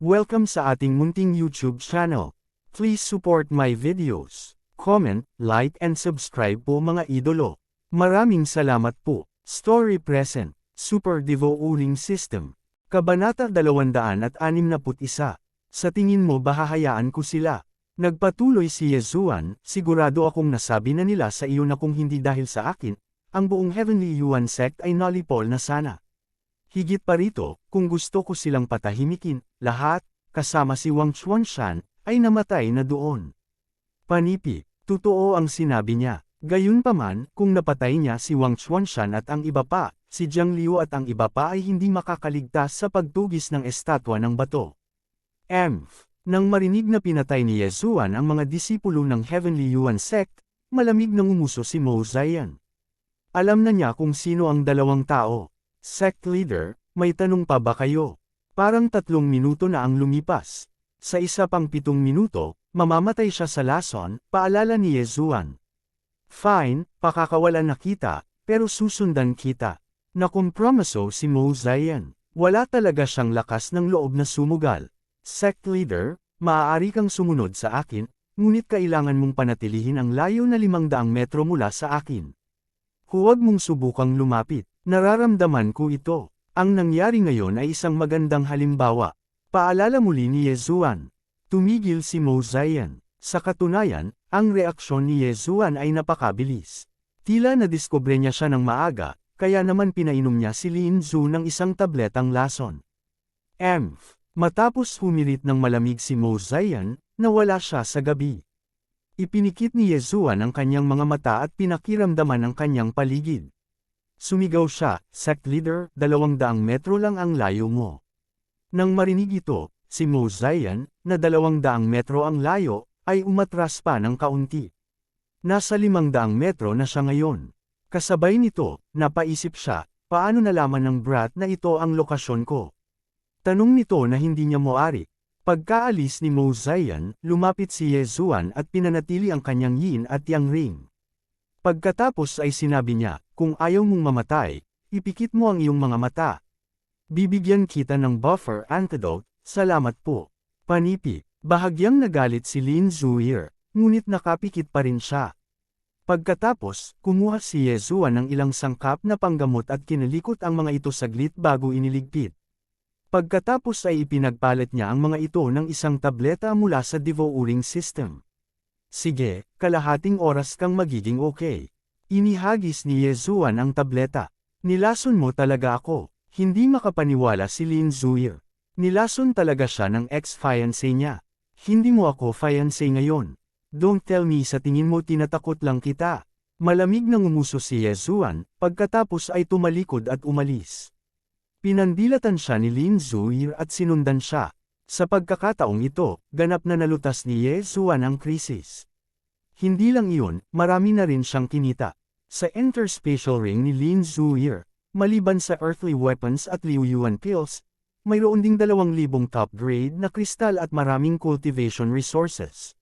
Welcome sa ating munting YouTube channel. Please support my videos. Comment, like and subscribe po mga idolo. Maraming salamat po. Story present. Super Devo Uling System. Kabanata 261. Sa tingin mo ba hahayaan ko sila? Nagpatuloy si Yezuan, sigurado akong nasabi na nila sa iyo na kung hindi dahil sa akin, ang buong Heavenly Yuan sect ay nalipol na sana. Higit pa rito, kung gusto ko silang patahimikin, lahat, kasama si Wang Chuanshan, ay namatay na doon. Panipi, totoo ang sinabi niya. Gayunpaman, kung napatay niya si Wang Chuanshan at ang iba pa, si Jiang Liu at ang iba pa ay hindi makakaligtas sa pagtugis ng estatwa ng bato. Nang marinig na pinatay ni Yezuan ang mga disipulo ng Heavenly Yuan sect, malamig nang umuso si Mo Ziyan. Alam na niya kung sino ang dalawang tao. Sect leader, may tanong pa ba kayo? Parang 3 minuto na ang lumipas. Sa isa pang 7 minuto, mamamatay siya sa lason, paalala ni Yezuan. Fine, pakakawalan na kita, pero susundan kita. Nakompromiso si Mo Ziyan. Wala talaga siyang lakas ng loob na sumugal. Sect leader, maaari kang sumunod sa akin, ngunit kailangan mong panatilihin ang layo na 500 metro mula sa akin. Huwag mong subukang lumapit. Nararamdaman ko ito. Ang nangyari ngayon ay isang magandang halimbawa. Paalala muli ni Yezuan. Tumigil si Mo Ziyan. Sa katunayan, ang reaksyon ni Yezuan ay napakabilis. Tila nadiskubre niya siya ng maaga, kaya naman pinainom niya si Lin Zhu ng isang tabletang lason. Matapos humirit ng malamig si Mo Ziyan, nawala siya sa gabi. Ipinikit ni Yezuan ang kanyang mga mata at pinakiramdaman ang kanyang paligid. Sumigaw siya, "Sect leader, 200 metro lang ang layo mo." Nang marinig ito, si Mo Ziyan, na 200 metro ang layo, ay umatras pa ng kaunti. Nasa 500 metro na siya ngayon. Kasabay nito, napaisip siya, paano nalaman ng brat na ito ang lokasyon ko? Tanong nito na hindi niya moari. Pagkaalis ni Mo Ziyan, lumapit si Yezuan at pinanatili ang kanyang yin at yang ring. Pagkatapos ay sinabi niya, kung ayaw mong mamatay, ipikit mo ang iyong mga mata. Bibigyan kita ng buffer antidote, salamat po. Panipi, bahagyang nagalit si Lin Zuir, ngunit nakapikit pa rin siya. Pagkatapos, kumuha si Yezuan ng ilang sangkap na panggamot at kinalikot ang mga ito saglit bago iniligpit. Pagkatapos ay ipinagpalit niya ang mga ito ng isang tableta mula sa Devo Uling System. Sige, kalahating oras kang magiging okay. Inihagis ni Yezuan ang tableta. Nilason mo talaga ako. Hindi makapaniwala si Lin Zuir. Nilason talaga siya ng ex-fiancé niya. Hindi mo ako fiancé ngayon. Don't tell me sa tingin mo tinatakot lang kita. Malamig nang umuso si Yezuan, pagkatapos ay tumalikod at umalis. Pinandilatan siya ni Lin Zuir at sinundan siya. Sa pagkakataong ito, ganap na nalutas ni Yezuan ang krisis. Hindi lang iyon, marami na rin siyang kinita. Sa interspatial ring ni Lin Zuir, maliban sa earthly weapons at Liu Yuan pills, mayroon ding 2,000 top-grade na kristal at maraming cultivation resources.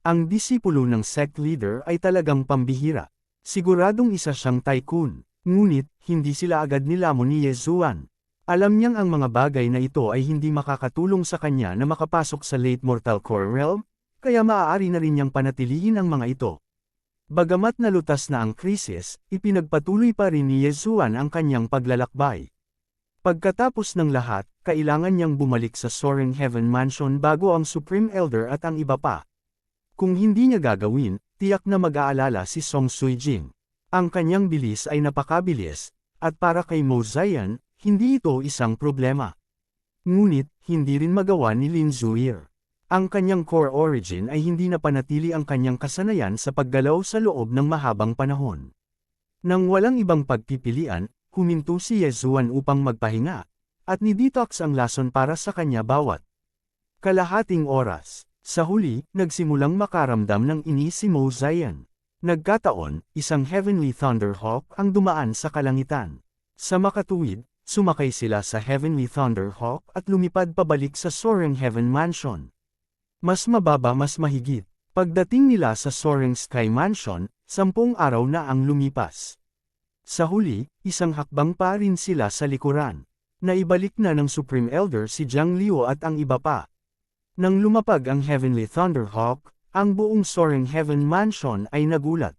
Ang disipulo ng sect leader ay talagang pambihira. Siguradong isa siyang tycoon, ngunit hindi sila agad nilamon ni Yezuan. Alam niyang ang mga bagay na ito ay hindi makakatulong sa kanya na makapasok sa late mortal core realm, kaya maaari na rin niyang panatilihin ang mga ito. Bagamat nalutas na ang krisis, ipinagpatuloy pa rin ni Yezuan ang kanyang paglalakbay. Pagkatapos ng lahat, kailangan niyang bumalik sa Soaring Heaven Mansion bago ang Supreme Elder at ang iba pa. Kung hindi niya gagawin, tiyak na mag-aalala si Song Suijing. Ang kanyang bilis ay napakabilis, at para kay Mo Ziyan, hindi ito isang problema. Ngunit, hindi rin magawa ni Lin Zuir. Ang kanyang core origin ay hindi napanatili ang kanyang kasanayan sa paggalaw sa loob ng mahabang panahon. Nang walang ibang pagpipilian, huminto si Yezuan upang magpahinga, at ni-detox ang lason para sa kanya bawat kalahating oras. Sa huli, nagsimulang makaramdam ng inis si Mo Ziyan. Nagkataon, isang Heavenly Thunderhawk ang dumaan sa kalangitan. Sa makatuwid, sumakay sila sa Heavenly Thunderhawk at lumipad pabalik sa Soaring Heaven Mansion. Mas mababa mas mahigit. Pagdating nila sa Soaring Sky Mansion, 10 araw na ang lumipas. Sa huli, isang hakbang pa rin sila sa likuran. Naibalik na ng Supreme Elder si Jiang Liu at ang iba pa. Nang lumapag ang Heavenly Thunderhawk, ang buong Soaring Heaven Mansion ay nagulat.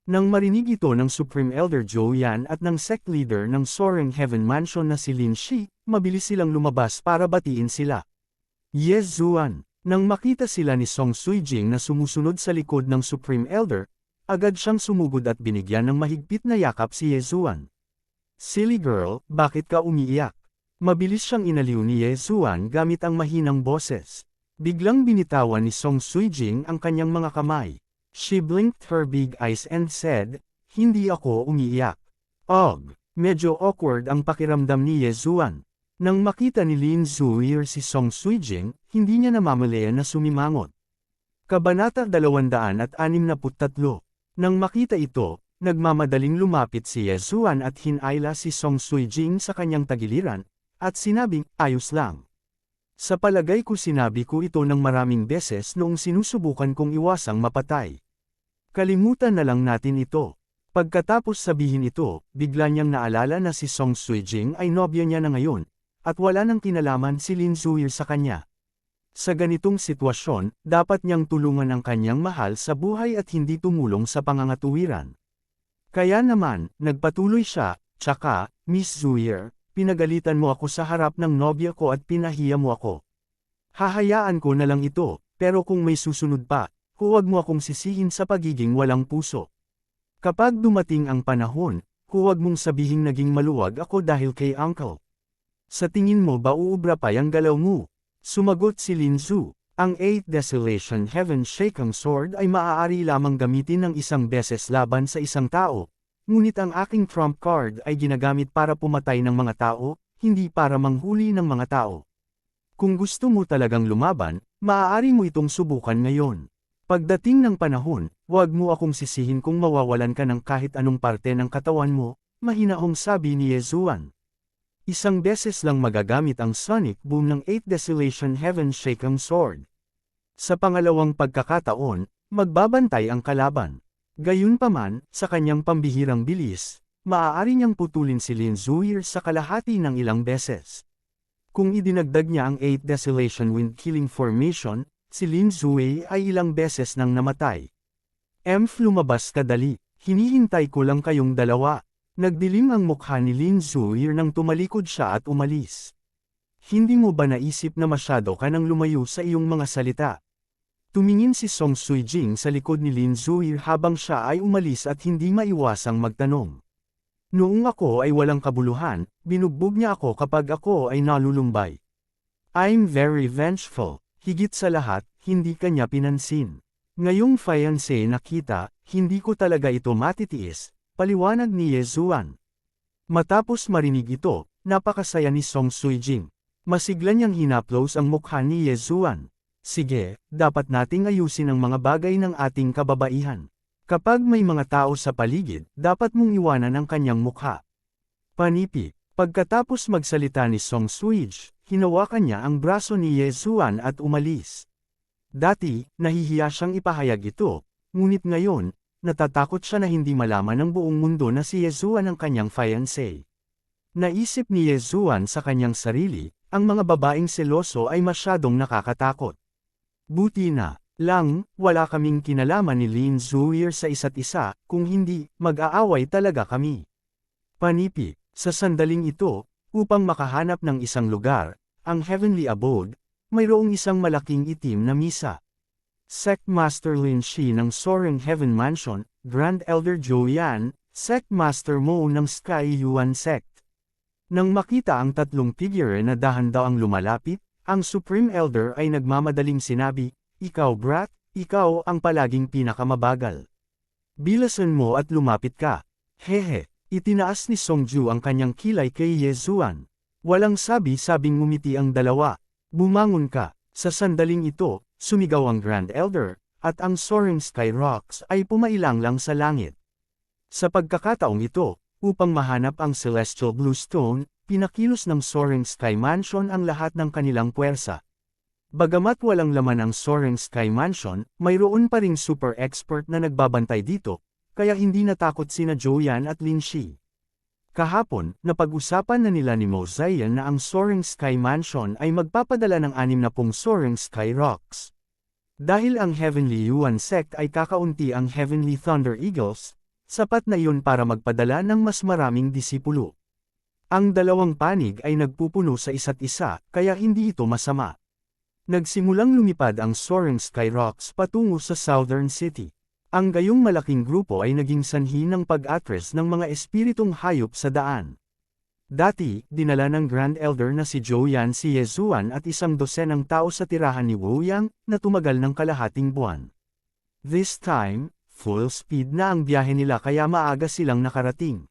Nang marinig ito ng Supreme Elder Zhou Yan at ng sect leader ng Soaring Heaven Mansion na si Lin Shi, mabilis silang lumabas para batiin sila. Ye Zuan, nang makita sila ni Song Suijing na sumusunod sa likod ng Supreme Elder, agad siyang sumugod at binigyan ng mahigpit na yakap si Ye Zuan. Silly girl, bakit ka umiiyak? Mabilis siyang inaliw ni Ye Zuan gamit ang mahinang boses. Biglang binitawan ni Song Suijing ang kanyang mga kamay. She blinked her big eyes and said, "Hindi ako umiiyak." Medyo awkward ang pakiramdam ni Ye Zuan. Nang makita ni Lin Zuir si Song Suijing, hindi niya namamalayan na sumimangot. Kabanata 263. Nang makita ito, nagmamadaling lumapit si Ye Zuan at hinayla si Song Suijing sa kanyang tagiliran, at sinabing, "Ayos lang." Sa palagay ko sinabi ko ito ng maraming beses noong sinusubukan kong iwasang mapatay. Kalimutan na lang natin ito. Pagkatapos sabihin ito, bigla niyang naalala na si Song Suijing ay nobya niya na ngayon, at wala nang kinalaman si Lin Zuir sa kanya. Sa ganitong sitwasyon, dapat niyang tulungan ang kanyang mahal sa buhay at hindi tumulong sa pangangatuwiran. Kaya naman, nagpatuloy siya, "Tsaka, Miss Zuir, pinagalitan mo ako sa harap ng nobya ko at pinahiya mo ako. Hahayaan ko na lang ito, pero kung may susunod pa, huwag mo akong sisihin sa pagiging walang puso. Kapag dumating ang panahon, huwag mong sabihing naging maluwag ako dahil kay Uncle. Sa tingin mo ba uubra pa yung galaw mo?" Sumagot si Lin Zu, "Ang 8 Desolation Heaven Shaking Sword ay maaari lamang gamitin ng isang beses laban sa isang tao. Ngunit ang aking trump card ay ginagamit para pumatay ng mga tao, hindi para manghuli ng mga tao. Kung gusto mo talagang lumaban, maaari mo itong subukan ngayon. Pagdating ng panahon, huwag mo akong sisihin kung mawawalan ka ng kahit anong parte ng katawan mo," mahinahong sabi ni Ye Zuan. Isang beses lang magagamit ang sonic boom ng 8 Desolation Heaven Shaking Sword. Sa pangalawang pagkakataon, magbabantay ang kalaban. Gayunpaman, sa kanyang pambihirang bilis, maaari niyang putulin si Lin Zuir sa kalahati ng ilang beses. Kung idinagdag niya ang 8 Desolation Wind Killing Formation, si Lin Zuir ay ilang beses nang namatay. Lumabas kadali, hinihintay ko lang kayong dalawa." Nagdilim ang mukha ni Lin Zuir nang tumalikod siya at umalis. "Hindi mo ba naisip na masyado ka nang lumayo sa iyong mga salita?" Tumingin si Song Suijing sa likod ni Lin Zuir habang siya ay umalis at hindi maiwasang magtanong. "Noong ako ay walang kabuluhan, binugbog niya ako kapag ako ay nalulumbay. I'm very vengeful." Higit sa lahat, hindi kanya pinansin. "Ngayong fiancé na kita, hindi ko talaga ito matitiis," paliwanag ni Ye Zuan. Matapos marinig ito, napakasaya ni Song Suijing. Masigla niyang hinaplos ang mukha ni Ye Zuan. "Sige, dapat nating ayusin ang mga bagay ng ating kababaihan. Kapag may mga tao sa paligid, dapat mong iwanan ang kanyang mukha." Panipi. Pagkatapos magsalita ni Song Suij, hinawakan niya ang braso ni Ye Zuan at umalis. Dati, nahihiya siyang ipahayag ito, ngunit ngayon, natatakot siya na hindi malaman ng buong mundo na si Ye Zuan ang kanyang fiancé. Naisip ni Ye Zuan sa kanyang sarili, ang mga babaeng seloso ay masyadong nakakatakot. Buti na lang, wala kaming kinalaman ni Lin Zuir sa isa't isa, kung hindi, mag-aaway talaga kami. Panipi. Sa sandaling ito, upang makahanap ng isang lugar, ang Heavenly Abode, mayroong isang malaking itim na misa. Sect Master Lin Shi ng Soaring Heaven Mansion, Grand Elder Zhou Yan, Sect Master Mo ng Sky Yuan Sect. Nang makita ang tatlong figure na dahan-daang lumalapit, ang Supreme Elder ay nagmamadaling sinabi, "Ikaw brat, ikaw ang palaging pinakamabagal. Bilasan mo at lumapit ka." Hehe. Itinaas ni Songju ang kanyang kilay kay Ye Zuan. Walang sabi-sabing ngumiti ang dalawa. "Bumangon ka." Sa sandaling ito, sumigaw ang Grand Elder, at ang Soaring Sky Rocks ay pumailang lang sa langit. Sa pagkakataong ito, upang mahanap ang Celestial Blue Stone, pinakilos ng Soaring Sky Mansion ang lahat ng kanilang puwersa. Bagamat walang laman ang Soaring Sky Mansion, mayroon pa ring super expert na nagbabantay dito, kaya hindi natakot sina Zhou Yan at Lin Shi. Kahapon, napag-usapan na nila ni Mozayan na ang Soaring Sky Mansion ay magpapadala ng 60 Soaring Sky Rocks. Dahil ang Heavenly Yuan Sect ay kakaunti ang Heavenly Thunder Eagles, sapat na iyon para magpadala ng mas maraming disipulo. Ang dalawang panig ay nagpupuno sa isa't isa, kaya hindi ito masama. Nagsimulang lumipad ang Soaring Sky Rocks patungo sa Southern City. Ang gayong malaking grupo ay naging sanhi ng pag-atres ng mga espiritong hayop sa daan. Dati, dinala ng Grand Elder na si Zhou-Yan si Yezuan at 100 tao sa tirahan ni Wu-Yang, na tumagal ng kalahating buwan. This time, full speed na ang biyahe nila kaya maaga silang nakarating.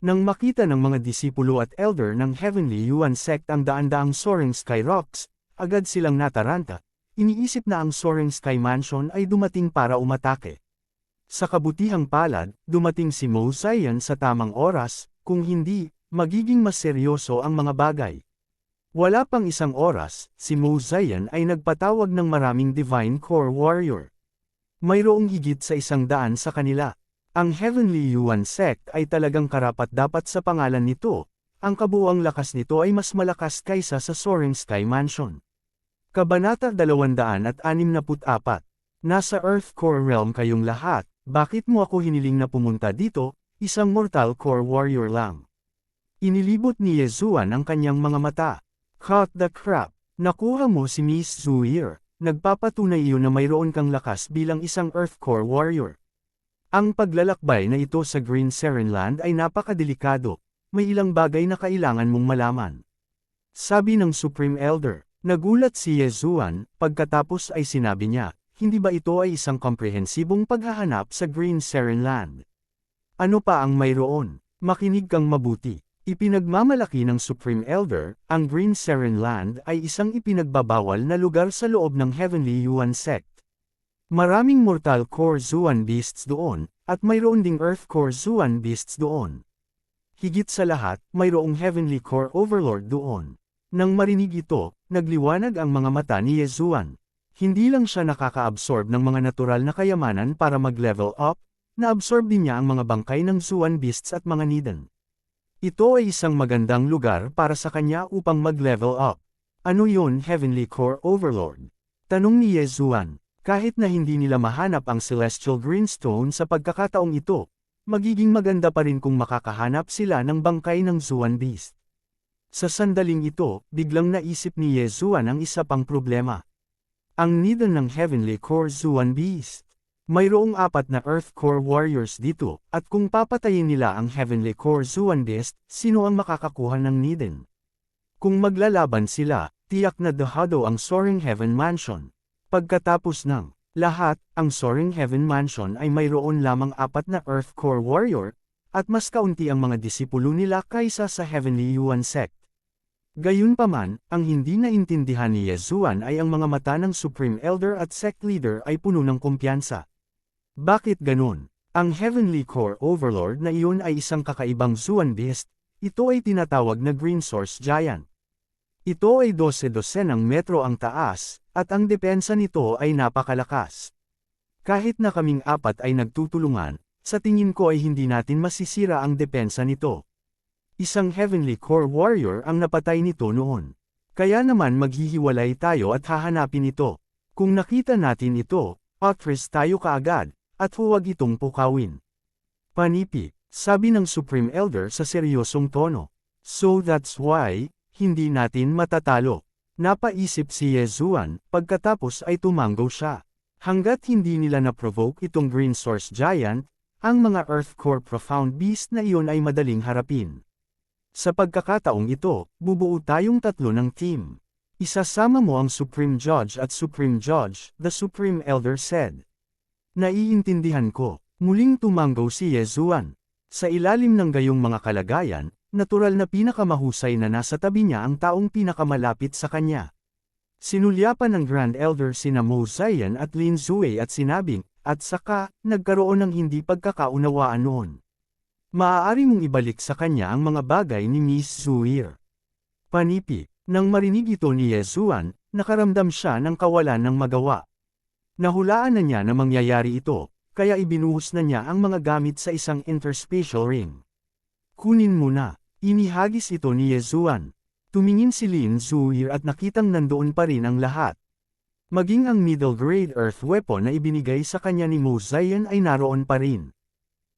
Nang makita ng mga disipulo at elder ng Heavenly Yuan Sect ang daan-daang Soaring Sky Rocks, agad silang nataranta. Iniisip na ang Soaring Sky Mansion ay dumating para umatake. Sa kabutihang palad, dumating si Mozayan sa tamang oras, kung hindi, magiging mas seryoso ang mga bagay. Wala pang isang oras, si Mozayan ay nagpatawag ng maraming Divine Core Warrior. Mayroong higit sa 100 sa kanila. Ang Heavenly Yuan Sect ay talagang karapat-dapat sa pangalan nito. Ang kabuuang lakas nito ay mas malakas kaysa sa Soaring Sky Mansion. Kabanata 264. Nasa Earth Core Realm kayong lahat. Bakit mo ako hiniling na pumunta dito, isang mortal core warrior lang? Inilibot ni Yezuan ang kanyang mga mata. Cut the crap. Nakuha mo si Miss Zuir. Nagpapatunay iyon na mayroon kang lakas bilang isang Earth Core warrior. Ang paglalakbay na ito sa Green Seren Land ay napakadelikado. May ilang bagay na kailangan mong malaman. Sabi ng Supreme Elder. Nagulat si Yezuan, pagkatapos ay sinabi niya, hindi ba ito ay isang komprehensibong paghahanap sa Green Seren Land? Ano pa ang mayroon? Makinig kang mabuti. Ipinagmamalaki ng Supreme Elder, ang Green Seren Land ay isang ipinagbabawal na lugar sa loob ng Heavenly Yuan Sect. Maraming Mortal Core Zuan Beasts doon, at mayroon ding Earth Core Zuan Beasts doon. Higit sa lahat, mayroong Heavenly Core Overlord doon. Nang marinig ito, nagliwanag ang mga mata ni Yezuan. Hindi lang siya nakaka-absorb ng mga natural na kayamanan para mag-level up, na-absorb din niya ang mga bangkay ng Zuan Beasts at mga Niden. Ito ay isang magandang lugar para sa kanya upang mag-level up. Ano yun, Heavenly Core Overlord? Tanong ni Yezuan. Kahit na hindi nila mahanap ang Celestial Greenstone sa pagkakataong ito, magiging maganda pa rin kung makakahanap sila ng bangkay ng Zuan Beast. Sa sandaling ito, biglang naisip ni Yezuan ang isa pang problema. Ang Niden ng Heavenly Core Zuan Beast. Mayroong 4 na Earth Core Warriors dito, at kung papatayin nila ang Heavenly Core Zuan Beast, sino ang makakakuha ng Niden? Kung maglalaban sila, tiyak na dehado ang Soaring Heaven Mansion. Pagkatapos ng lahat, ang Soaring Heaven Mansion ay mayroon lamang 4 na Earth Core Warrior, at mas kaunti ang mga disipulo nila kaysa sa Heavenly Yuan Sect. Gayunpaman, ang hindi naintindihan ni Yezuan ay ang mga mata ng Supreme Elder at Sect Leader ay puno ng kumpiyansa. Bakit ganun? Ang Heavenly Core Overlord na iyon ay isang kakaibang Zuan Beast, ito ay tinatawag na Green Source Giant. Ito ay 12 ng metro ang taas, at ang depensa nito ay napakalakas. Kahit na kaming 4 ay nagtutulungan, sa tingin ko ay hindi natin masisira ang depensa nito. Isang Heavenly Core Warrior ang napatay nito noon. Kaya naman maghihiwalay tayo at hahanapin ito. Kung nakita natin ito, atras tayo kaagad, at huwag itong pukawin. Panipi, sabi ng Supreme Elder sa seryosong tono. So that's why, hindi natin matatalo. Napaisip si Yezuan, pagkatapos ay tumango siya. Hanggat hindi nila na-provoke itong Green Source Giant, ang mga Earth Core Profound Beast na iyon ay madaling harapin. Sa pagkakataong ito, bubuo tayong 3 ng team. Isasama mo ang Supreme Judge at Supreme Judge, the Supreme Elder said. Naiintindihan ko. Muling tumango si Yezuan. Sa ilalim ng gayong mga kalagayan, natural na pinakamahusay na nasa tabi niya ang taong pinakamalapit sa kanya. Sinulyapan ng Grand Elder sina Mozayan at Lin Zue at sinabing, at saka, nagkaroon ng hindi pagkakaunawaan noon. Maaari mong ibalik sa kanya ang mga bagay ni Miss Zuir. Panipi, nang marinig ito ni Yezuan, nakaramdam siya ng kawalan ng magawa. Nahulaan na niya na mangyayari ito, kaya ibinuhos na niya ang mga gamit sa isang interspatial ring. Kunin mo na. Inihagis ito ni Yezuan. Tumingin si Lin Zuir at nakitang nandoon pa rin ang lahat. Maging ang middle-grade earth weapon na ibinigay sa kanya ni Mo Zion ay naroon pa rin.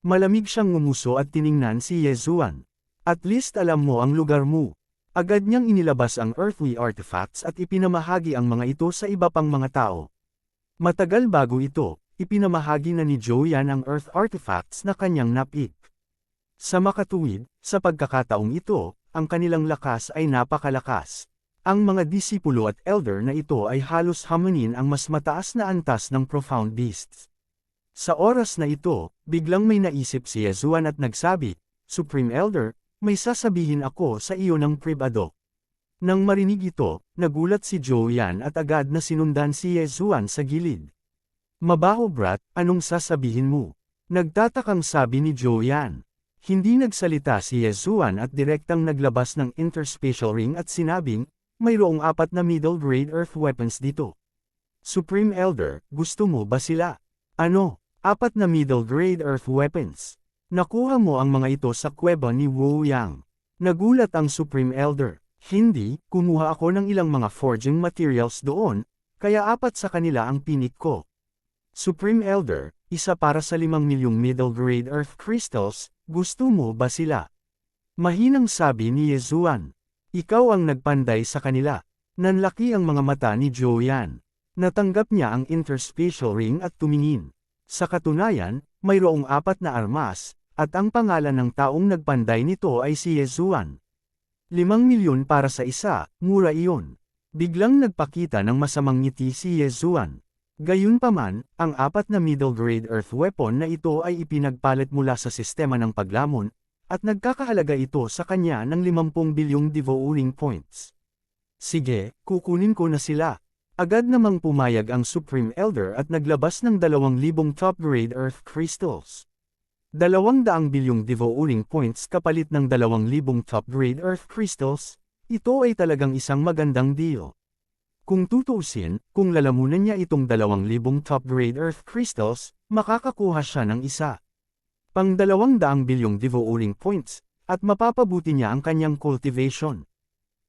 Malamig siyang ngumuso at tiningnan si Yezuan. At least alam mo ang lugar mo. Agad niyang inilabas ang earthly artifacts at ipinamahagi ang mga ito sa iba pang mga tao. Matagal bago ito, ipinamahagi na ni Joyan ang earth artifacts na kanyang napik. Sa makatuwid, sa pagkakataong ito, ang kanilang lakas ay napakalakas. Ang mga disipulo at elder na ito ay halos hamanin ang mas mataas na antas ng profound beasts. Sa oras na ito, biglang may naisip si Yezuan at nagsabi, Supreme Elder, may sasabihin ako sa iyo ng pribado. Nang marinig ito, nagulat si Joyan at agad na sinundan si Yezuan sa gilid. Mabaho brat, anong sasabihin mo? Nagtatakang sabi ni Joyan. Hindi nagsalita si Yezuan at direktang naglabas ng interspatial ring at sinabing, mayroong 4 na middle-grade earth weapons dito. Supreme Elder, gusto mo ba sila? Ano? 4 na middle-grade earth weapons. Nakuha mo ang mga ito sa kuweba ni Wu Yang. Nagulat ang Supreme Elder. Hindi, kumuha ako ng ilang mga forging materials doon, kaya 4 sa kanila ang pinik ko. Supreme Elder, isa para sa 5 milyong middle-grade earth crystals, gusto mo ba sila? Mahinang sabi ni Yezuan. Ikaw ang nagpanday sa kanila. Nanlaki ang mga mata ni Joyan. Natanggap niya ang interspatial ring at tumingin. Sa katunayan, mayroong 4 na armas, at ang pangalan ng taong nagpanday nito ay si Yezuan. 5 milyon para sa isa, mura iyon. Biglang nagpakita ng masamang ngiti si Yezuan. Gayunpaman, ang 4 na middle-grade earth weapon na ito ay ipinagpalit mula sa sistema ng paglamon, at nagkakahalaga ito sa kanya ng 50 bilyong devouring points. Sige, kukunin ko na sila. Agad namang pumayag ang Supreme Elder at naglabas ng 2,000 top-grade earth crystals. 200 bilyong devouring points kapalit ng 2,000 top-grade earth crystals, ito ay talagang isang magandang deal. Kung tutuusin, kung lalamunan niya itong 2,000 top-grade earth crystals, makakakuha siya ng isa. Pang 200 bilyong devouring points, at mapapabuti niya ang kanyang cultivation.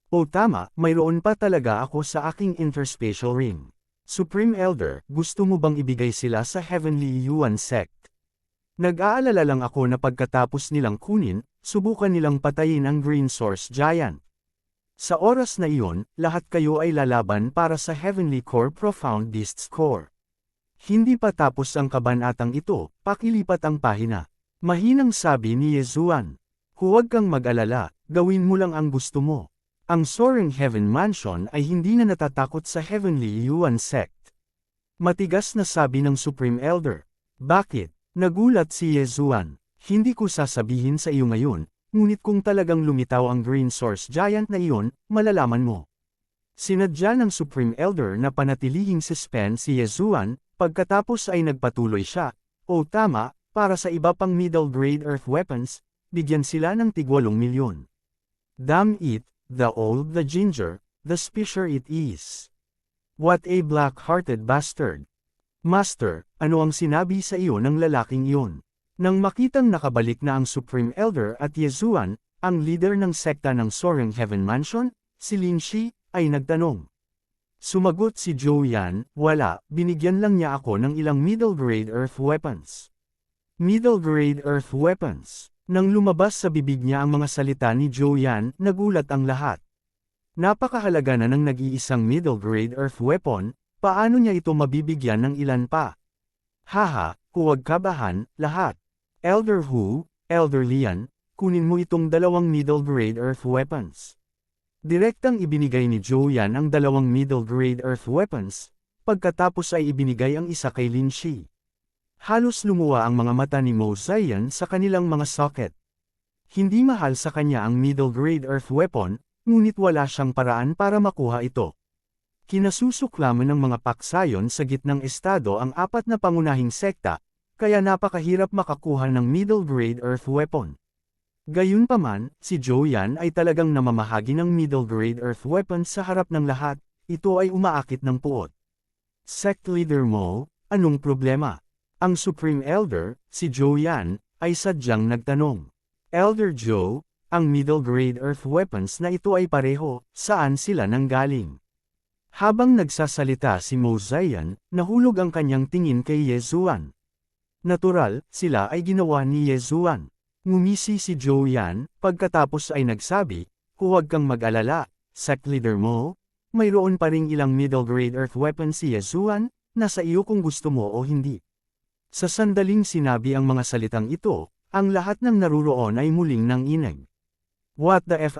O tama, mayroon pa talaga ako sa aking interspatial ring. Supreme Elder, gusto mo bang ibigay sila sa Heavenly Yuan sect? Nag-aalala lang ako na pagkatapos nilang kunin, subukan nilang patayin ang Green Source Giant. Sa oras na iyon, lahat kayo ay lalaban para sa Heavenly Core Profound Beasts Core. Hindi pa tapos ang kabanatang ito, pakilipat ang pahina. Mahinang sabi ni Yezuan. Huwag kang mag-alala, gawin mo lang ang gusto mo. Ang Soaring Heaven Mansion ay hindi na natatakot sa Heavenly Yuan sect. Matigas na sabi ng Supreme Elder. Bakit? Nagulat si Yezuan. Hindi ko sasabihin sa iyo ngayon, ngunit kung talagang lumitaw ang Green Source Giant na iyon, malalaman mo. Sinadya ng Supreme Elder na panatilihing suspense si Yezuan, pagkatapos ay nagpatuloy siya. O tama, para sa iba pang middle-grade earth weapons, bigyan sila ng tig 8 milyon. Damn it, the old, the ginger, the spisher it is. What a black-hearted bastard. Master, ano ang sinabi sa iyo ng lalaking iyon? Nang makitang nakabalik na ang Supreme Elder at Yezuan, ang leader ng sekta ng Soaring Heaven Mansion, si Lin Shi, ay nagtanong. Sumagot si Joyan, wala, binigyan lang niya ako ng ilang middle-grade earth weapons. Middle-grade earth weapons. Nang lumabas sa bibig niya ang mga salita ni Joyan, nagulat ang lahat. Napakahalaga na ng nag-iisang middle-grade earth weapon, paano niya ito mabibigyan ng ilan pa? Haha, huwag kabahan, lahat. Elder Hu, Elder Lian, kunin mo itong 2 middle-grade earth weapons. Direktang ibinigay ni Joyan ang 2 middle-grade earth weapons, pagkatapos ay ibinigay ang isa kay Lin Shi. Halos lumuwa ang mga mata ni Mo Zion sa kanilang mga socket. Hindi mahal sa kanya ang middle-grade earth weapon, ngunit wala siyang paraan para makuha ito. Kinasusuklaman ng mga paksayon sa gitnang estado ang 4 na pangunahing sekta, kaya napakahirap makakuha ng middle-grade earth weapon. Gayunpaman, si Joyan ay talagang namamahagi ng middle-grade earth weapon sa harap ng lahat, ito ay umaakit ng puot. Sect leader mo, anong problema? Ang Supreme Elder, si Joyan, ay sadyang nagtanong. Elder Joe, ang middle-grade earth weapons na ito ay pareho, saan sila nanggaling? Habang nagsasalita si Mozayan, nahulog ang kanyang tingin kay Yezuan. Natural, sila ay ginawa ni Yezuan. Ngumisi si Joe yan, pagkatapos ay nagsabi, huwag kang mag-alala, sect leader mo, mayroon pa ring ilang middle-grade earth weapons si Yezuan, nasa iyo kung gusto mo o hindi. Sa sandaling sinabi ang mga salitang ito, ang lahat ng naruroon ay muling nanginig. What the F***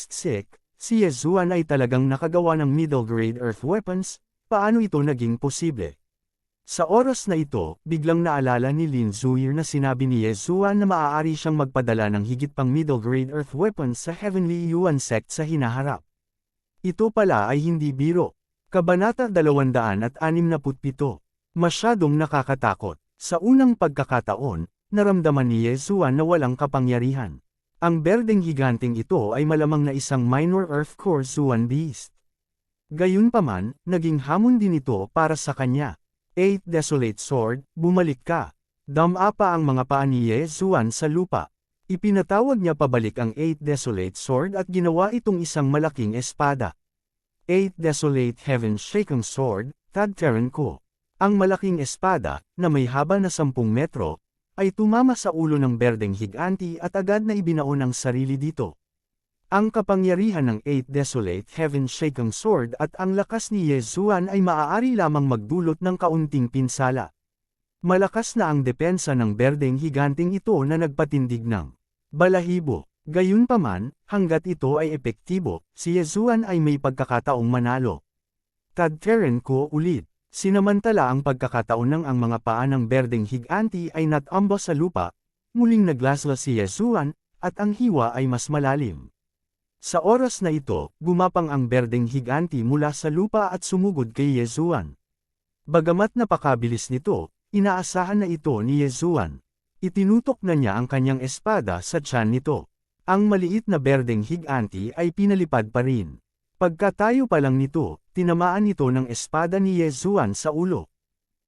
sick, si Yezuan ay talagang nakagawa ng middle-grade earth weapons, paano ito naging posible? Sa oras na ito, biglang naalala ni Lin Zuir na sinabi ni Yezuan na maaari siyang magpadala ng higit pang middle-grade earth weapons sa Heavenly Yuan sect sa hinaharap. Ito pala ay hindi biro. Kabanata 267. Masyadong nakakatakot. Sa unang pagkakataon, naramdaman ni Yezuan na walang kapangyarihan. Ang berdeng higanting ito ay malamang na isang minor earth core Zuan beast. Gayunpaman, naging hamon din ito para sa kanya. 8 Desolate Sword, bumalik ka. Dama pa ang mga paa ni Yezuan sa lupa. Ipinatawag niya pabalik ang 8 Desolate Sword at ginawa itong isang malaking espada. 8 Desolate Heaven Shaking Sword, Tadteren ko. Ang malaking espada, na may haba na 10 metro, ay tumama sa ulo ng berdeng higanti at agad na ibinaon ang sarili dito. Ang kapangyarihan ng 8 Desolate Heaven Shaking Sword at ang lakas ni Yezuan ay maaari lamang magdulot ng kaunting pinsala. Malakas na ang depensa ng berdeng higanting ito na nagpatindig ng balahibo. Gayunpaman, hanggat ito ay epektibo, si Yezuan ay may pagkakataong manalo. Tadteren ko ulit. Sinamantala ang pagkakataon ng ang mga paa ng berdeng higanti ay natamba sa lupa, muling naglasla si Yezuan, at ang hiwa ay mas malalim. Sa oras na ito, gumapang ang berdeng higanti mula sa lupa at sumugod kay Yezuan. Bagamat napakabilis nito, inaasahan na ito ni Yezuan. Itinutok na niya ang kanyang espada sa tiyan nito. Ang maliit na berdeng higanti ay pinalipad pa rin. Pagkatayo pa lang nito, tinamaan ito ng espada ni Yezuan sa ulo.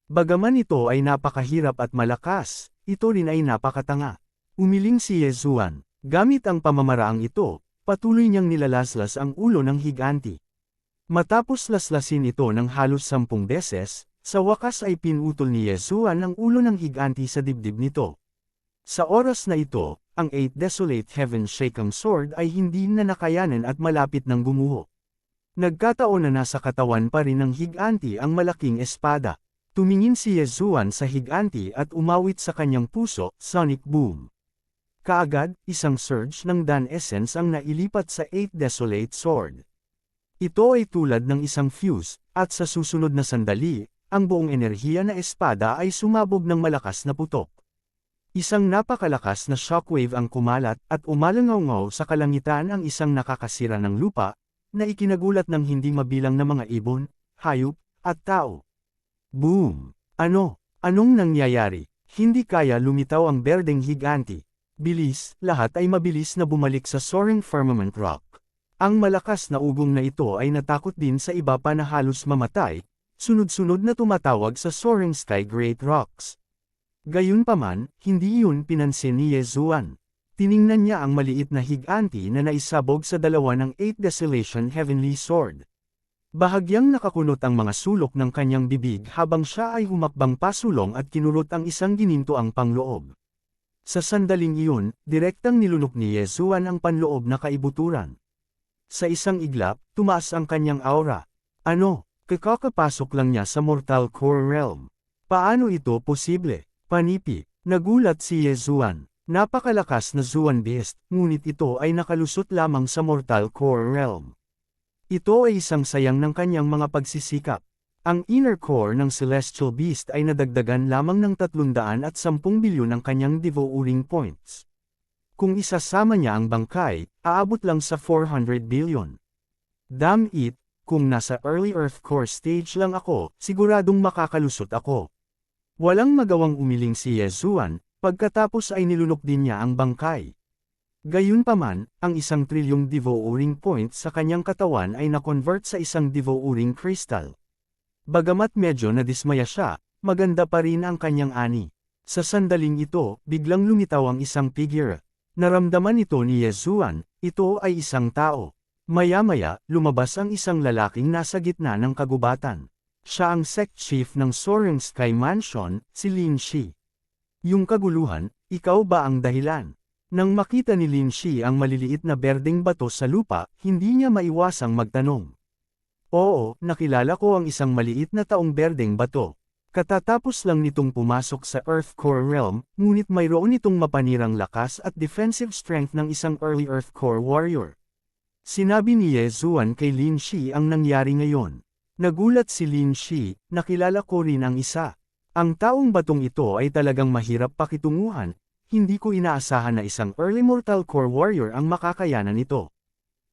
Bagaman ito ay napakahirap at malakas, ito rin ay napakatanga. Umiling si Yezuan. Gamit ang pamamaraang ito, patuloy niyang nilalaslas ang ulo ng higanti. Matapos laslasin ito ng halos 10 beses, sa wakas ay pinutol ni Yezuan ang ulo ng higanti sa dibdib nito. Sa oras na ito, ang 8 Desolate Heaven Shaking Sword ay hindi na nakayanan at malapit ng gumuho. Nagkataon na nasa katawan pa rin ng higanti ang malaking espada. Tumingin si Yezuan sa higanti at umawit sa kanyang puso, sonic boom. Kaagad, isang surge ng Dan Essence ang nailipat sa 8 Desolate Sword. Ito ay tulad ng isang fuse, at sa susunod na sandali, ang buong enerhiya na espada ay sumabog ng malakas na putok. Isang napakalakas na shockwave ang kumalat at umalangaw sa kalangitan ang isang nakakasira ng lupa, na ikinagulat ng hindi mabilang na mga ibon, hayop, at tao. Boom! Anong nangyayari? Hindi kaya lumitaw ang berdeng higanti. Bilis, lahat ay mabilis na bumalik sa soaring firmament rock. Ang malakas na ugong na ito ay natakot din sa iba pa na halos mamatay, sunod-sunod na tumatawag sa soaring sky great rocks. Gayunpaman, hindi yun pinansin ni Yezuan. Tiningnan niya ang maliit na higanti na naisabog sa dalawa ng 8 Desolation Heavenly Sword. Bahagyang nakakunot ang mga sulok ng kanyang bibig habang siya ay humakbang pasulong at kinurot ang isang gininto ang panloob. Sa sandaling iyon, direktang nilunok ni Yezuan ang panloob na kaibuturan. Sa isang iglap, tumaas ang kanyang aura. Kakapasok lang niya sa Mortal Core Realm. Paano ito posible? Panipi, nagulat si Yezuan. Napakalakas na Zuan Beast, ngunit ito ay nakalusot lamang sa Mortal Core Realm. Ito ay isang sayang ng kanyang mga pagsisikap. Ang inner core ng Celestial Beast ay nadagdagan lamang ng 310 bilyon ang kanyang devouring points. Kung isasama niya ang bangkay, aabot lang sa 400 billion. Damn it, kung nasa early Earth core stage lang ako, siguradong makakalusot ako. Walang magawang umiling si Yezuan. Pagkatapos ay nilunok din niya ang bangkay. Gayunpaman, ang 1 trilyong devouring points sa kanyang katawan ay na-convert sa isang devouring crystal. Bagamat medyo nadismaya siya, maganda pa rin ang kanyang ani. Sa sandaling ito, biglang lumitaw ang isang figure. Naramdaman ito ni Yezuan, ito ay isang tao. Maya-maya, lumabas ang isang lalaking nasa gitna ng kagubatan. Siya ang sect chief ng Soaring Sky Mansion, si Lin Shi. Yung kaguluhan, ikaw ba ang dahilan? Nang makita ni Lin Shi ang maliliit na berdeng bato sa lupa, hindi niya maiwasang magtanong. Oo, nakilala ko ang isang maliit na taong berdeng bato. Katatapos lang nitong pumasok sa Earth Core Realm, ngunit mayroon itong mapanirang lakas at defensive strength ng isang early Earth Core warrior. Sinabi ni Yezuan kay Lin Shi ang nangyari ngayon. Nagulat si Lin Shi, nakilala ko rin ang isa. Ang taong batong ito ay talagang mahirap pakitunguhan, hindi ko inaasahan na isang early mortal core warrior ang makakayanan nito.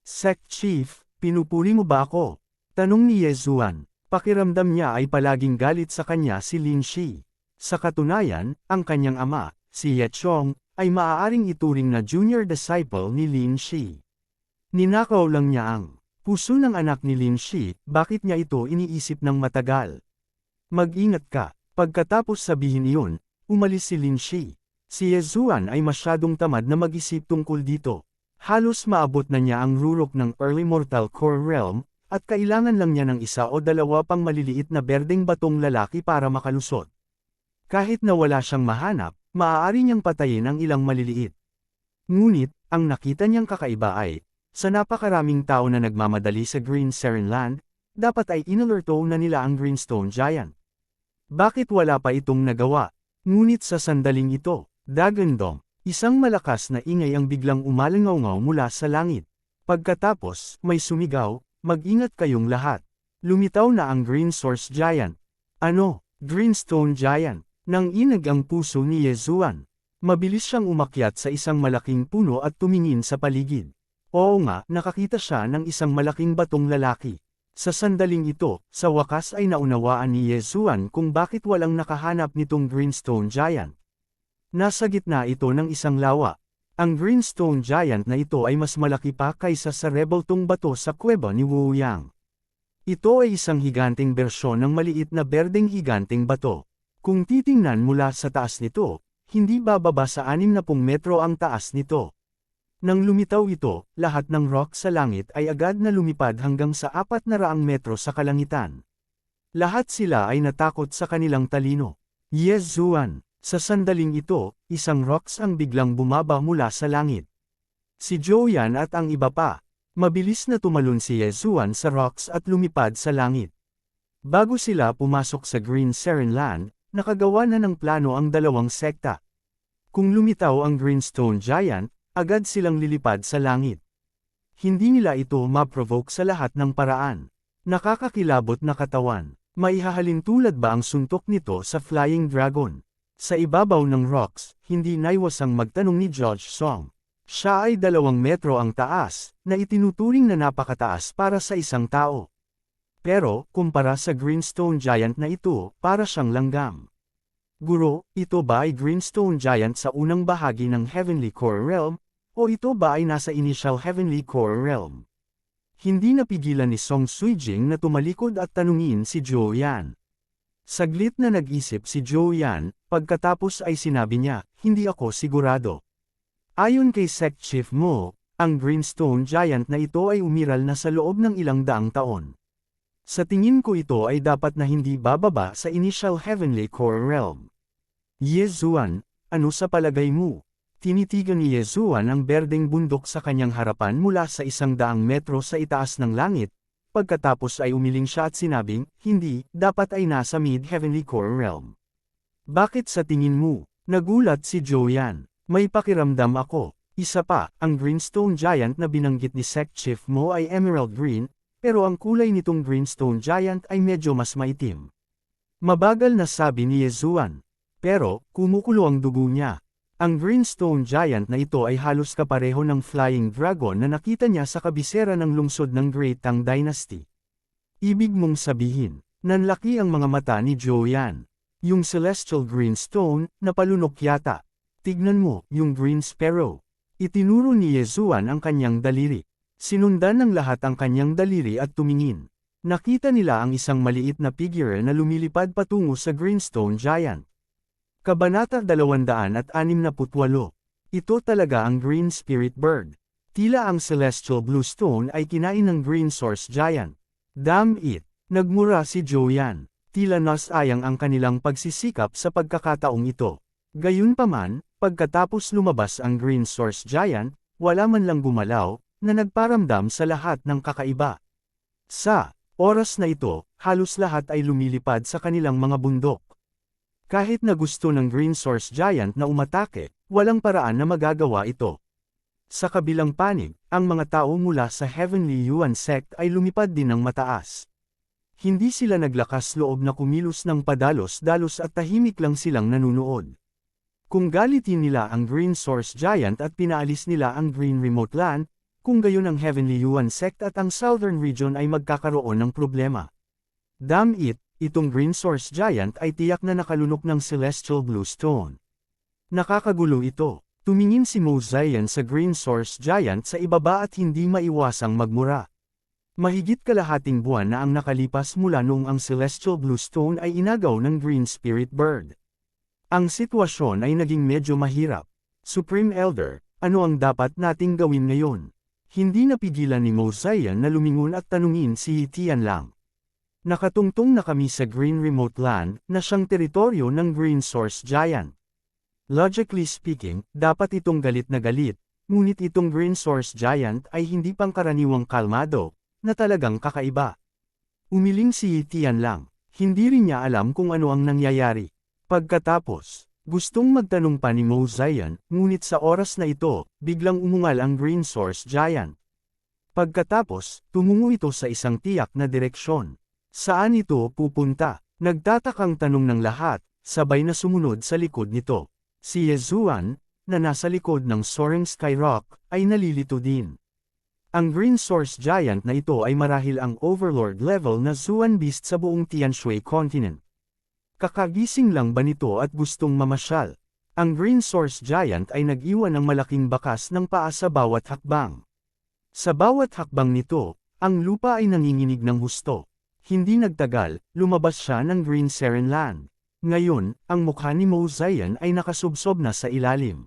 Sect Chief, pinupuri mo ba ako? Tanong ni Yezuan. Pakiramdam niya ay palaging galit sa kanya si Lin Shi. Sa katunayan, ang kanyang ama, si Ye Chong, ay maaaring ituring na junior disciple ni Lin Shi. Ninakaw lang niya ang puso ng anak ni Lin Shi, bakit niya ito iniisip ng matagal? Mag-ingat ka. Pagkatapos sabihin iyon, umalis si Lin Shi. Si Yezuan ay masyadong tamad na mag-isip tungkol dito. Halos maabot na niya ang rurok ng early mortal core realm, at kailangan lang niya ng isa o dalawa pang maliliit na berdeng batong lalaki para makalusot. Kahit na wala siyang mahanap, maaari niyang patayin ang ilang maliliit. Ngunit, ang nakita niyang kakaiba ay, sa napakaraming tao na nagmamadali sa Green Seren Land, dapat ay inalerto na nila ang Greenstone Giant. Bakit wala pa itong nagawa? Ngunit sa sandaling ito, dagandong, isang malakas na ingay ang biglang umalangaw mula sa langit. Pagkatapos, may sumigaw, mag-ingat kayong lahat. Lumitaw na ang Green Source Giant. Ano? Greenstone Giant. Nang inag ang puso ni Yezuan. Mabilis siyang umakyat sa isang malaking puno at tumingin sa paligid. Oo nga, nakakita siya ng isang malaking batong lalaki. Sa sandaling ito, sa wakas ay naunawaan ni Yezuan kung bakit walang nakahanap nitong Greenstone Giant. Nasa gitna ito ng isang lawa. Ang Greenstone Giant na ito ay mas malaki pa kaysa sa rebeltong bato sa kuweba ni Wu Yang. Ito ay isang higanteng bersyon ng maliit na berdeng higanteng bato. Kung titingnan mula sa taas nito, hindi bababa sa 60 metro ang taas nito. Nang lumitaw ito, lahat ng rock sa langit ay agad na lumipad hanggang sa 400 metro sa kalangitan. Lahat sila ay natakot sa kanilang talino. Yezuan. Sa sandaling ito, isang rocks ang biglang bumaba mula sa langit. Si Joyan at ang iba pa. Mabilis na tumalon si Yezuan sa rocks at lumipad sa langit. Bago sila pumasok sa Green Seren Land, nakagawa na ng plano ang dalawang sekta. Kung lumitaw ang Greenstone Giant, agad silang lilipad sa langit. Hindi nila ito ma-provoke sa lahat ng paraan. Nakakakilabot na katawan. Maihahalin tulad ba ang suntok nito sa Flying Dragon? Sa ibabaw ng rocks, hindi naiwasang magtanong ni Judge Song. Siya ay 2 metro ang taas, na itinuturing na napakataas para sa isang tao. Pero, kumpara sa Greenstone Giant na ito, para siyang langgam. Guro, ito ba ay Greenstone Giant sa unang bahagi ng Heavenly Core Realm, o ito ba ay nasa Initial Heavenly Core Realm? Hindi napigilan ni Song Suijing na tumalikod at tanungin si Joyan. Saglit na nag-isip si Joyan, pagkatapos ay sinabi niya, hindi ako sigurado. Ayon kay Sect Chief mo, ang Greenstone Giant na ito ay umiral na sa loob ng ilang daang taon. Sa tingin ko ito ay dapat na hindi bababa sa Initial Heavenly Core Realm. Yezuan, ano sa palagay mo? Tinitigan ni Yezuan ang berdeng bundok sa kanyang harapan mula sa 100 metro sa itaas ng langit, pagkatapos ay umiling siya at sinabing, hindi, dapat ay nasa Mid-Heavenly Core Realm. Bakit sa tingin mo? Nagulat si Joyan. May pakiramdam ako. Isa pa, ang Greenstone Giant na binanggit ni Sect Chief mo ay Emerald Green, pero ang kulay nitong Greenstone Giant ay medyo mas maitim. Mabagal na sabi ni Yezuan. Pero, kumukulo ang dugo niya. Ang Greenstone Giant na ito ay halos kapareho ng Flying Dragon na nakita niya sa kabisera ng lungsod ng Great Tang Dynasty. Ibig mong sabihin, nanlaki ang mga mata ni Joyan. Yung Celestial Greenstone, napalunok yata. Tignan mo, yung Green Sparrow. Itinuro ni Yezuan ang kanyang daliri. Sinundan ng lahat ang kanyang daliri at tumingin. Nakita nila ang isang maliit na figure na lumilipad patungo sa Greenstone Giant. Kabanata 268. Ito talaga ang Green Spirit Bird. Tila ang Celestial Blue Stone ay kinain ng Green Source Giant. Damn it! Nagmura si Joyan. Tila nasayang ang kanilang pagsisikap sa pagkakataong ito. Gayunpaman, pagkatapos lumabas ang Green Source Giant, wala man lang gumalaw, na nagparamdam sa lahat ng kakaiba. Sa oras na ito, halos lahat ay lumilipad sa kanilang mga bundok. Kahit na gusto ng Green Source Giant na umatake, walang paraan na magagawa ito. Sa kabilang panig, ang mga tao mula sa Heavenly Yuan Sect ay lumipad din ng mataas. Hindi sila naglakas loob na kumilos ng padalos-dalos at tahimik lang silang nanunood. Kung galitin nila ang Green Source Giant at pinaalis nila ang Green Remote Land, kung gayon ang Heavenly Yuan Sect at ang Southern Region ay magkakaroon ng problema. Damn it, itong Green Source Giant ay tiyak na nakalunok ng Celestial Blue Stone. Nakakagulo ito. Tumingin si Mozayan sa Green Source Giant sa ibaba at hindi maiwasang magmura. Mahigit kalahating buwan na ang nakalipas mula noong ang Celestial Blue Stone ay inagaw ng Green Spirit Bird. Ang sitwasyon ay naging medyo mahirap. Supreme Elder, ano ang dapat nating gawin ngayon? Hindi napigilan ni Mozayan na lumingon at tanungin si Tian Lang. Nakatungtong na kami sa Green Remote Land na siyang teritoryo ng Green Source Giant. Logically speaking, dapat itong galit na galit, ngunit itong Green Source Giant ay hindi pangkaraniwang kalmado, na talagang kakaiba. Umiling si Tian Lang, hindi rin niya alam kung ano ang nangyayari. Pagkatapos, gustong magtanong pa ni Mozayan, ngunit sa oras na ito, biglang umungal ang Green Source Giant. Pagkatapos, tumungo ito sa isang tiyak na direksyon. Saan ito pupunta? Nagtatakang tanong ng lahat, sabay na sumunod sa likod nito. Si Yezuan, na nasa likod ng Soaring Sky Rock, ay nalilito din. Ang Green Source Giant na ito ay marahil ang Overlord level na Zuan Beast sa buong Tianshui Continent. Kakagising lang ba nito at gustong mamasyal? Ang Green Source Giant ay nag-iwan ng malaking bakas ng paa sa bawat hakbang. Sa bawat hakbang nito, ang lupa ay nanginginig ng husto. Hindi nagtagal, lumabas siya ng Green Seren Land. Ngayon, ang mukha ni Mozayan ay nakasubsob na sa ilalim.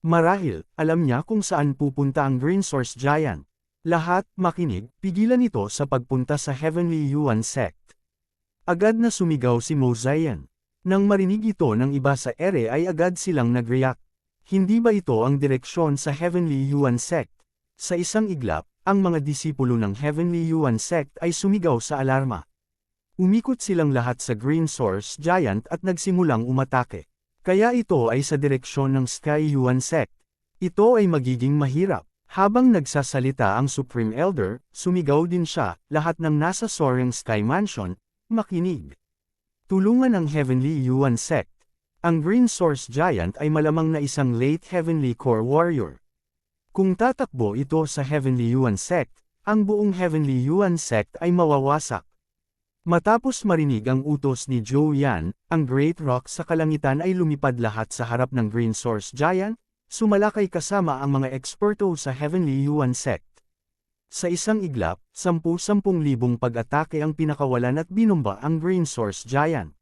Marahil, alam niya kung saan pupunta ang Green Source Giant. Lahat, makinig, pigilan ito sa pagpunta sa Heavenly Yuan Sect. Agad na sumigaw si Mozayan. Nang marinig ito ng iba sa ere ay agad silang nag-react. Hindi ba ito ang direksyon sa Heavenly Yuan Sect? Sa isang iglap, ang mga disipulo ng Heavenly Yuan Sect ay sumigaw sa alarma. Umikot silang lahat sa Green Source Giant at nagsimulang umatake. Kaya ito ay sa direksyon ng Sky Yuan Sect. Ito ay magiging mahirap. Habang nagsasalita ang Supreme Elder, sumigaw din siya, lahat ng nasa Soaring Sky Mansion, makinig. Tulungan ang Heavenly Yuan Sect. Ang Green Source Giant ay malamang na isang late Heavenly Core Warrior. Kung tatakbo ito sa Heavenly Yuan Sect, ang buong Heavenly Yuan Sect ay mawawasak. Matapos marinig ang utos ni Zhou Yan, ang Great Rock sa kalangitan ay lumipad lahat sa harap ng Green Source Giant, sumalakay kasama ang mga eksperto sa Heavenly Yuan Sect. Sa isang iglap, 10,000 pag-atake ang pinakawalan at binomba ang Green Source Giant.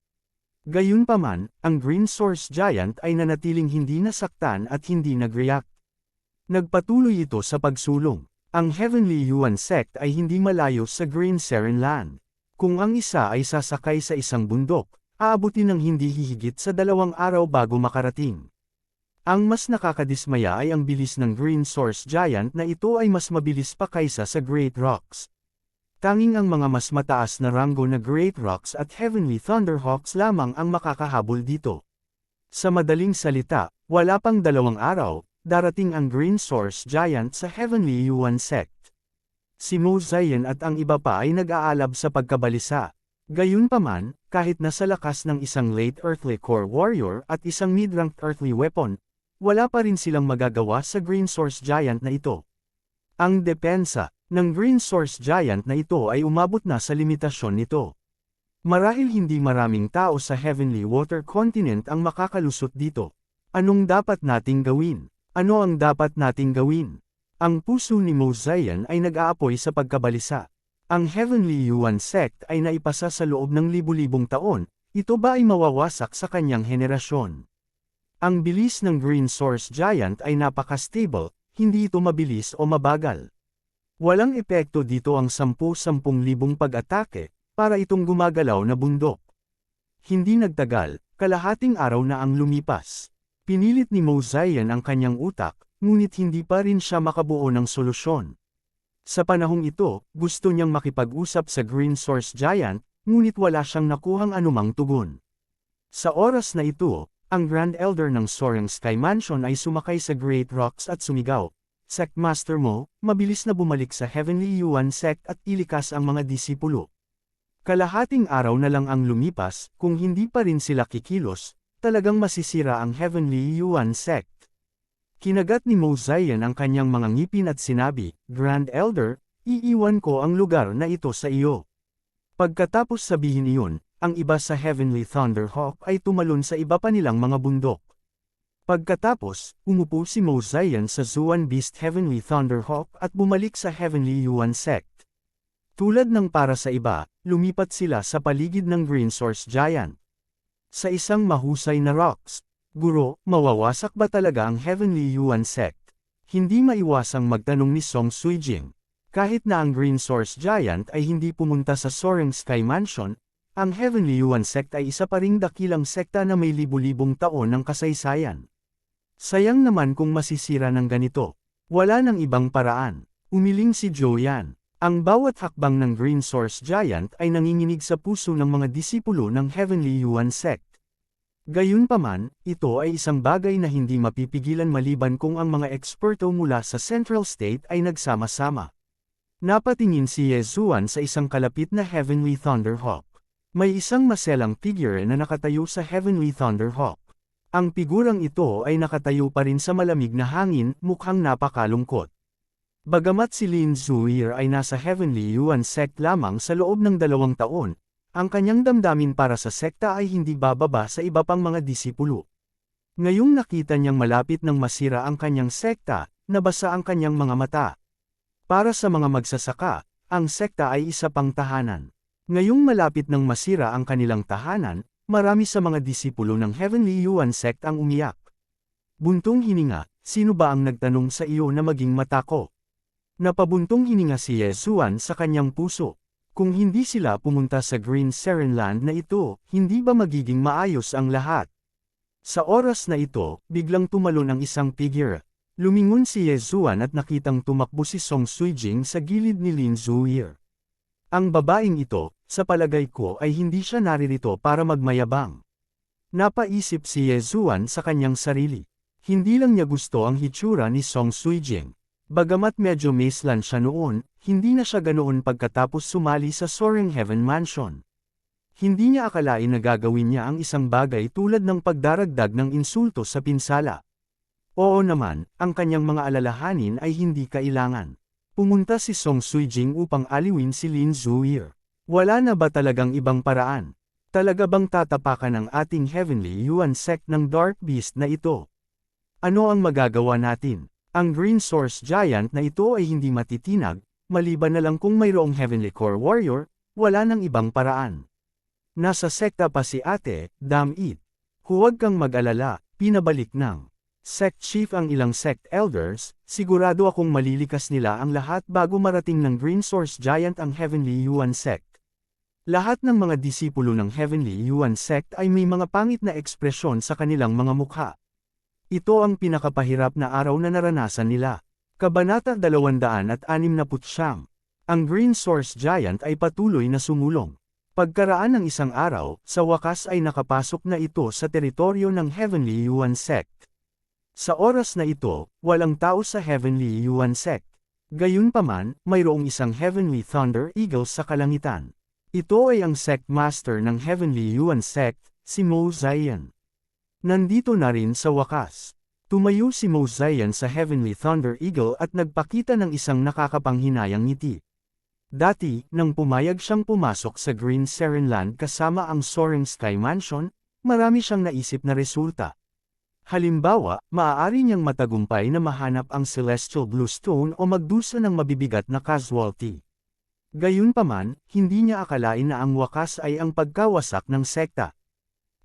Gayunpaman, ang Green Source Giant ay nanatiling hindi nasaktan at hindi nag-react. Nagpatuloy ito sa pagsulong. Ang Heavenly Yuan Sect ay hindi malayo sa Green Seren Land. Kung ang isa ay sasakay sa isang bundok, aabutin ng hindi hihigit sa 2 araw bago makarating. Ang mas nakakadismaya ay ang bilis ng Green Source Giant na ito ay mas mabilis pa kaysa sa Great Rocks. Tanging ang mga mas mataas na ranggo na Great Rocks at Heavenly Thunderhawks lamang ang makakahabol dito. Sa madaling salita, wala pang 2 araw, darating ang Green Source Giant sa Heavenly Yuan Sect. Si Mozayan at ang iba pa ay nag-aalab sa pagkabalisa. Gayunpaman, kahit nasa lakas ng isang late Earthly Core Warrior at isang mid-ranked Earthly Weapon, wala pa rin silang magagawa sa Green Source Giant na ito. Ang depensa ng Green Source Giant na ito ay umabot na sa limitasyon nito. Marahil hindi maraming tao sa Heavenly Water Continent ang makakalusot dito. Anong dapat nating gawin? Ano ang dapat nating gawin? Ang puso ni Mozayan ay nag-aapoy sa pagkabalisa. Ang Heavenly Yuan Sect ay naipasa sa loob ng libu-libong taon, ito ba ay mawawasak sa kanyang henerasyon? Ang bilis ng Green Source Giant ay napaka-stable, hindi ito mabilis o mabagal. Walang epekto dito ang 10,000 pag-atake, para itong gumagalaw na bundok. Hindi nagtagal, kalahating araw na ang lumipas. Pinilit ni Mozayan ang kanyang utak, ngunit hindi pa rin siya makabuo ng solusyon. Sa panahong ito, gusto niyang makipag-usap sa Green Source Giant, ngunit wala siyang nakuhang anumang tugon. Sa oras na ito, ang Grand Elder ng Soaring Sky Mansion ay sumakay sa Great Rocks at sumigaw, "Sect Master mo, mabilis na bumalik sa Heavenly Yuan Sect at ilikas ang mga disipulo." Kalahating araw na lang ang lumipas, kung hindi pa rin sila kikilos, talagang masisira ang Heavenly Yuan Sect. Kinagat ni Mozayan ang kanyang mga ngipin at sinabi, "Grand Elder, iiwan ko ang lugar na ito sa iyo." Pagkatapos sabihin iyon, ang iba sa Heavenly Thunderhawk ay tumalon sa iba pa nilang mga bundok. Pagkatapos, umupo si Mozayan sa Zuan Beast Heavenly Thunderhawk at bumalik sa Heavenly Yuan Sect. Tulad ng para sa iba, lumipat sila sa paligid ng Green Source Giant. Sa isang mahusay na rocks, "Guro, mawawasak ba talaga ang Heavenly Yuan Sect?" Hindi maiwasang magtanong ni Song Suijing. Kahit na ang Green Source Giant ay hindi pumunta sa Soaring Sky Mansion, ang Heavenly Yuan Sect ay isa pa ring dakilang sekta na may libu-libong taon ng kasaysayan. Sayang naman kung masisira ng ganito. Wala nang ibang paraan. Umiling si Joyan. Ang bawat hakbang ng Green Source Giant ay nanginginig sa puso ng mga disipulo ng Heavenly Yuan Sect. Gayunpaman, ito ay isang bagay na hindi mapipigilan maliban kung ang mga eksperto mula sa Central State ay nagsama-sama. Napatingin si Yezuan sa isang kalapit na Heavenly Thunderhawk. May isang maselang figure na nakatayo sa Heavenly Thunderhawk. Ang figurang ito ay nakatayo pa rin sa malamig na hangin, mukhang napakalungkot. Bagamat si Lin Zuir ay nasa Heavenly Yuan Sect lamang sa loob ng 2 taon, ang kanyang damdamin para sa sekta ay hindi bababa sa iba pang mga disipulo. Ngayong nakita niyang malapit ng masira ang kanyang sekta, nabasa ang kanyang mga mata. Para sa mga magsasaka, ang sekta ay isa pang tahanan. Ngayong malapit ng masira ang kanilang tahanan, marami sa mga disipulo ng Heavenly Yuan Sect ang umiyak. Buntong hininga, "Sino ba ang nagtanong sa iyo na maging mata ko?" Napabuntong hininga si Yezuan sa kanyang puso. Kung hindi sila pumunta sa Green Serenland na ito, hindi ba magiging maayos ang lahat? Sa oras na ito, biglang tumalon ang isang figure. Lumingon si Yezuan at nakitang tumakbo si Song Suijing sa gilid ni Lin Zuir. Ang babaeng ito, sa palagay ko ay hindi siya naririto para magmayabang. Napaisip si Yezuan sa kanyang sarili. Hindi lang niya gusto ang hitsura ni Song Suijing. Bagamat medyo maeslan siya noon, hindi na siya ganoon pagkatapos sumali sa Soaring Heaven Mansion. Hindi niya akalain na gagawin niya ang isang bagay tulad ng pagdaragdag ng insulto sa pinsala. Oo naman, ang kanyang mga alalahanin ay hindi kailangan. Pumunta si Song Suijing upang aliwin si Lin Zuir. Wala na ba talagang ibang paraan? Talaga bang tatapakan ang ating Heavenly Yuan Sect ng Dark Beast na ito? Ano ang magagawa natin? Ang Green Source Giant na ito ay hindi matitinag, maliban na lang kung mayroong Heavenly Core Warrior, wala nang ibang paraan. Nasa sekta pa si Ate, Damit. Huwag kang mag-alala, pinabalik ng Sect Chief ang ilang Sect Elders, sigurado akong malilikas nila ang lahat bago marating ng Green Source Giant ang Heavenly Yuan Sect. Lahat ng mga disipulo ng Heavenly Yuan Sect ay may mga pangit na ekspresyon sa kanilang mga mukha. Ito ang pinakapahirap na araw na naranasan nila. Kabanata 269. Ang Green Source Giant ay patuloy na sumulong. Pagkaraan ng isang araw, sa wakas ay nakapasok na ito sa teritoryo ng Heavenly Yuan Sect. Sa oras na ito, walang tao sa Heavenly Yuan Sect. Gayunpaman, mayroong isang Heavenly Thunder Eagle sa kalangitan. Ito ay ang Sect Master ng Heavenly Yuan Sect, si Mozayan. Nandito na rin sa wakas. Tumayo si Mozayan sa Heavenly Thunder Eagle at nagpakita ng isang nakakapanghinayang ngiti. Dati, nang pumayag siyang pumasok sa Green Serenland kasama ang Soaring Sky Mansion, marami siyang naisip na resulta. Halimbawa, maaari niyang matagumpay na mahanap ang Celestial Blue Stone o magdusa ng mabibigat na casualty. Gayunpaman, hindi niya akalain na ang wakas ay ang pagkawasak ng sekta.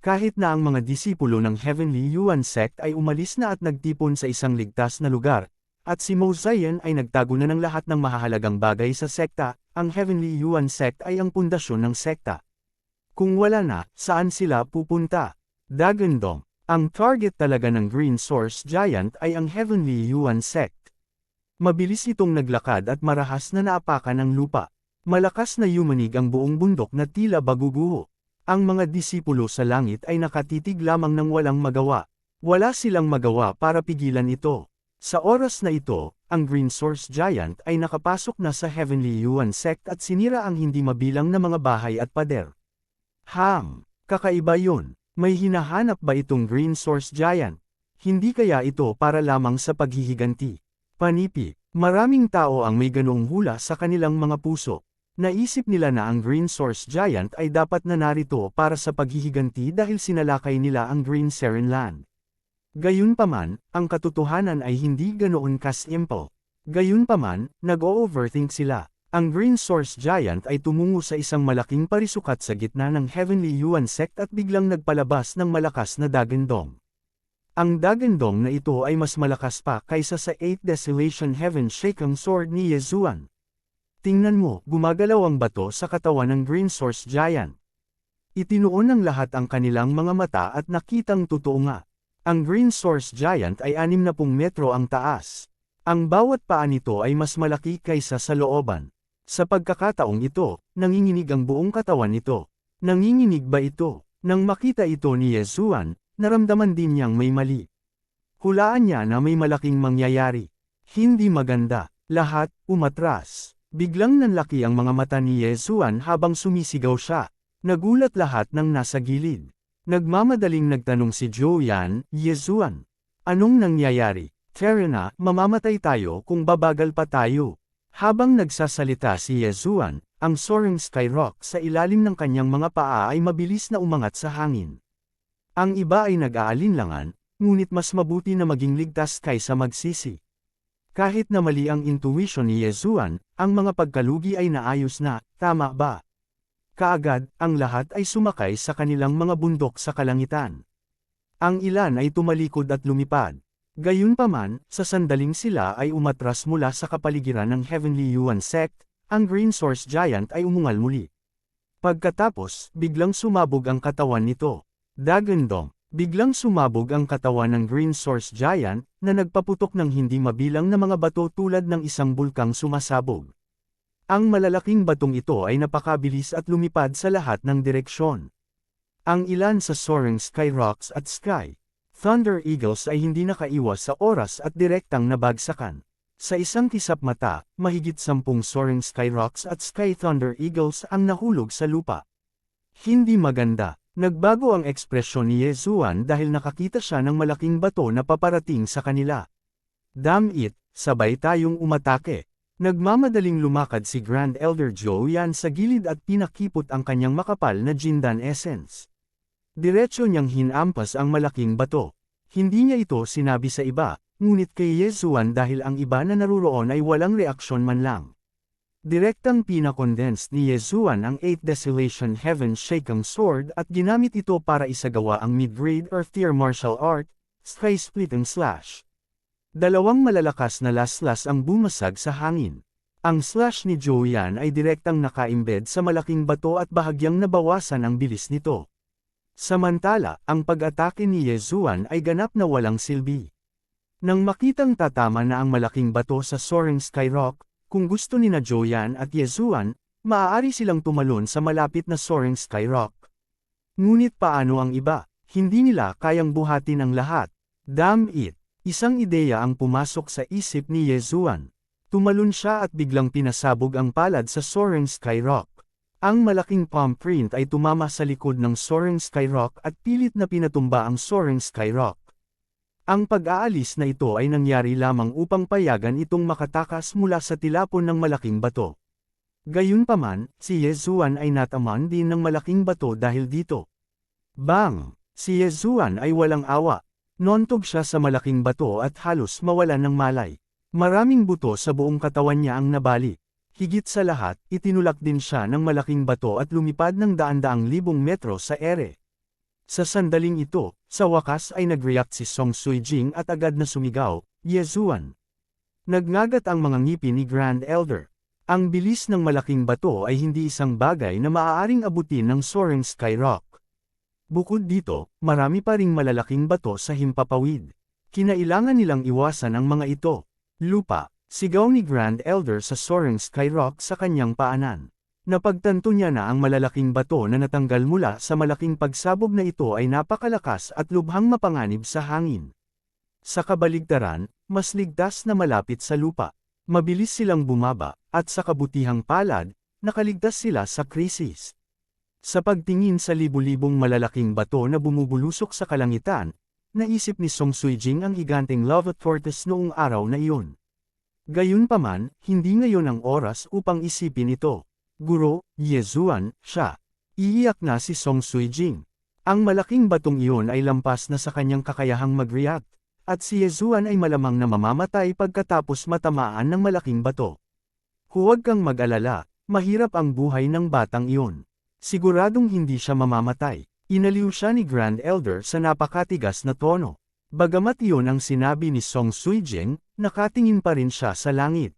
Kahit na ang mga disipulo ng Heavenly Yuan sect ay umalis na at nagtipon sa isang ligtas na lugar, at si Mo Zion ay nagtago na ng lahat ng mahahalagang bagay sa sekta, ang Heavenly Yuan sect ay ang pundasyon ng sekta. Kung wala na, saan sila pupunta? Dagandong. Ang target talaga ng Green Source Giant ay ang Heavenly Yuan sect. Mabilis itong naglakad at marahas na naapakan ang lupa. Malakas na yumanig ang buong bundok na tila baguguho. Ang mga disipulo sa langit ay nakatitig lamang ng walang magawa. Wala silang magawa para pigilan ito. Sa oras na ito, ang Green Source Giant ay nakapasok na sa Heavenly Yuan sect at sinira ang hindi mabilang na mga bahay at pader. Kakaiba yun. May hinahanap ba itong Green Source Giant? Hindi kaya ito para lamang sa paghihiganti? Panipi, maraming tao ang may ganoong hula sa kanilang mga puso. Naisip nila na ang Green Source Giant ay dapat na narito para sa paghihiganti dahil sinalakay nila ang Green Seren Land. Gayunpaman, ang katotohanan ay hindi ganoon kasimple. Gayunpaman, nag-o-overthink sila. Ang Green Source Giant ay tumungo sa isang malaking parisukat sa gitna ng Heavenly Yuan sect at biglang nagpalabas ng malakas na dagandong. Ang dagandong na ito ay mas malakas pa kaysa sa 8 Desolation Heaven Shaking Sword ni Yezuan. Tingnan mo, gumagalaw ang bato sa katawan ng Green Source Giant. Itinuon ng lahat ang kanilang mga mata at nakitang totoo nga. Ang Green Source Giant ay 60 metro ang taas. Ang bawat paa nito ay mas malaki kaysa sa looban. Sa pagkakataong ito, nanginginig ang buong katawan nito. Nanginginig ba ito? Nang makita ito ni Yezuan, naramdaman din niyang may mali. Hulaan niya na may malaking mangyayari. Hindi maganda. Lahat, umatras. Biglang nanlaki ang mga mata ni Yezuan habang sumisigaw siya. Nagulat lahat ng nasa gilid. Nagmamadaling nagtanong si Joyan, Yezuan. Anong nangyayari? Tara na, mamamatay tayo kung babagal pa tayo. Habang nagsasalita si Yezuan, ang soaring skyrock sa ilalim ng kanyang mga paa ay mabilis na umangat sa hangin. Ang iba ay nag-aalinlangan, ngunit mas mabuti na maging ligtas kaysa magsisi. Kahit na mali ang intuition ni Yezuan, ang mga pagkalugi ay naayos na, tama ba? Kaagad, ang lahat ay sumakay sa kanilang mga bundok sa kalangitan. Ang ilan ay tumalikod at lumipad. Gayunpaman, sa sandaling sila ay umatras mula sa kapaligiran ng Heavenly Yuan sect, ang Green Source Giant ay umungal muli. Pagkatapos, biglang sumabog ang katawan nito. Dagandong. Biglang sumabog ang katawan ng Green Source Giant, na nagpaputok ng hindi mabilang na mga bato tulad ng isang bulkang sumasabog. Ang malalaking batong ito ay napakabilis at lumipad sa lahat ng direksyon. Ang ilan sa soaring skyrocks at sky Thunder Eagles ay hindi nakaiwas sa oras at direktang nabagsakan. Sa isang kisap mata, mahigit 10 soaring skyrocks at sky Thunder Eagles ang nahulog sa lupa. Hindi maganda. Nagbago ang ekspresyon ni Yezuan dahil nakakita siya ng malaking bato na paparating sa kanila. Damn it, sabay tayong umatake. Nagmamadaling lumakad si Grand Elder Joyan sa gilid at pinakipot ang kanyang makapal na Jindan Essence. Diretso niyang hinampas ang malaking bato. Hindi niya ito sinabi sa iba, ngunit kay Yezuan dahil ang iba na naruroon ay walang reaksyon man lang. Direktang pinakondensed ni Yezuan ang 8 Desolation Heaven Shaking Sword at ginamit ito para isagawa ang mid-grade Earth Tier Martial Art, Sky Splitting Slash. Dalawang malalakas na laslas ang bumasag sa hangin. Ang slash ni Joyan ay direktang naka-embed sa malaking bato at bahagyang nabawasan ang bilis nito. Samantala, ang pag-atake ni Yezuan ay ganap na walang silbi. Nang makitang tatama na ang malaking bato sa soaring skyrock, kung gusto ni na Joyan at Yezuan, maaari silang tumalon sa malapit na soaring skyrock. Ngunit paano ang iba? Hindi nila kayang buhatin ang lahat. Damn it! Isang ideya ang pumasok sa isip ni Yezuan. Tumalon siya at biglang pinasabog ang palad sa soaring skyrock. Ang malaking palm print ay tumama sa likod ng soaring skyrock at pilit na pinatumba ang soaring skyrock. Ang pag-aalis na ito ay nangyari lamang upang payagan itong makatakas mula sa tilapon ng malaking bato. Gayunpaman, si Yezuan ay natamaan din ng malaking bato dahil dito. Bang! Si Yezuan ay walang awa. Nontog siya sa malaking bato at halos mawalan ng malay. Maraming buto sa buong katawan niya ang nabali. Higit sa lahat, itinulak din siya ng malaking bato at lumipad ng daan-daang libong metro sa ere. Sa sandaling ito, sa wakas ay nag-react si Song Suijing at agad na sumigaw, Yezuan. Nagngagat ang mga ngipin ni Grand Elder. Ang bilis ng malaking bato ay hindi isang bagay na maaaring abutin ng soaring skyrock. Bukod dito, marami pa ring malalaking bato sa himpapawid. Kinailangan nilang iwasan ang mga ito. Lupa, sigaw ni Grand Elder sa soaring skyrock sa kanyang paanan. Napagtanto niya na ang malalaking bato na natanggal mula sa malaking pagsabog na ito ay napakalakas at lubhang mapanganib sa hangin. Sa kabaligtaran, mas ligtas na malapit sa lupa. Mabilis silang bumaba, at sa kabutihang palad, nakaligtas sila sa krisis. Sa pagtingin sa libu-libong malalaking bato na bumubulusok sa kalangitan, naisip ni Song Suijing ang higanteng lava tortoise noong araw na iyon. Gayunpaman, hindi ngayon ang oras upang isipin ito. Guro, Yezuan, siya. Iiyak na si Song Suijing. Ang malaking batong iyon ay lampas na sa kanyang kakayahang mag-react, at si Yezuan ay malamang na mamamatay pagkatapos matamaan ng malaking bato. Huwag kang mag-alala, mahirap ang buhay ng batang iyon. Siguradong hindi siya mamamatay. Inaliw siya ni Grand Elder sa napakatigas na tono. Bagamat iyon ang sinabi ni Song Suijing, nakatingin pa rin siya sa langit.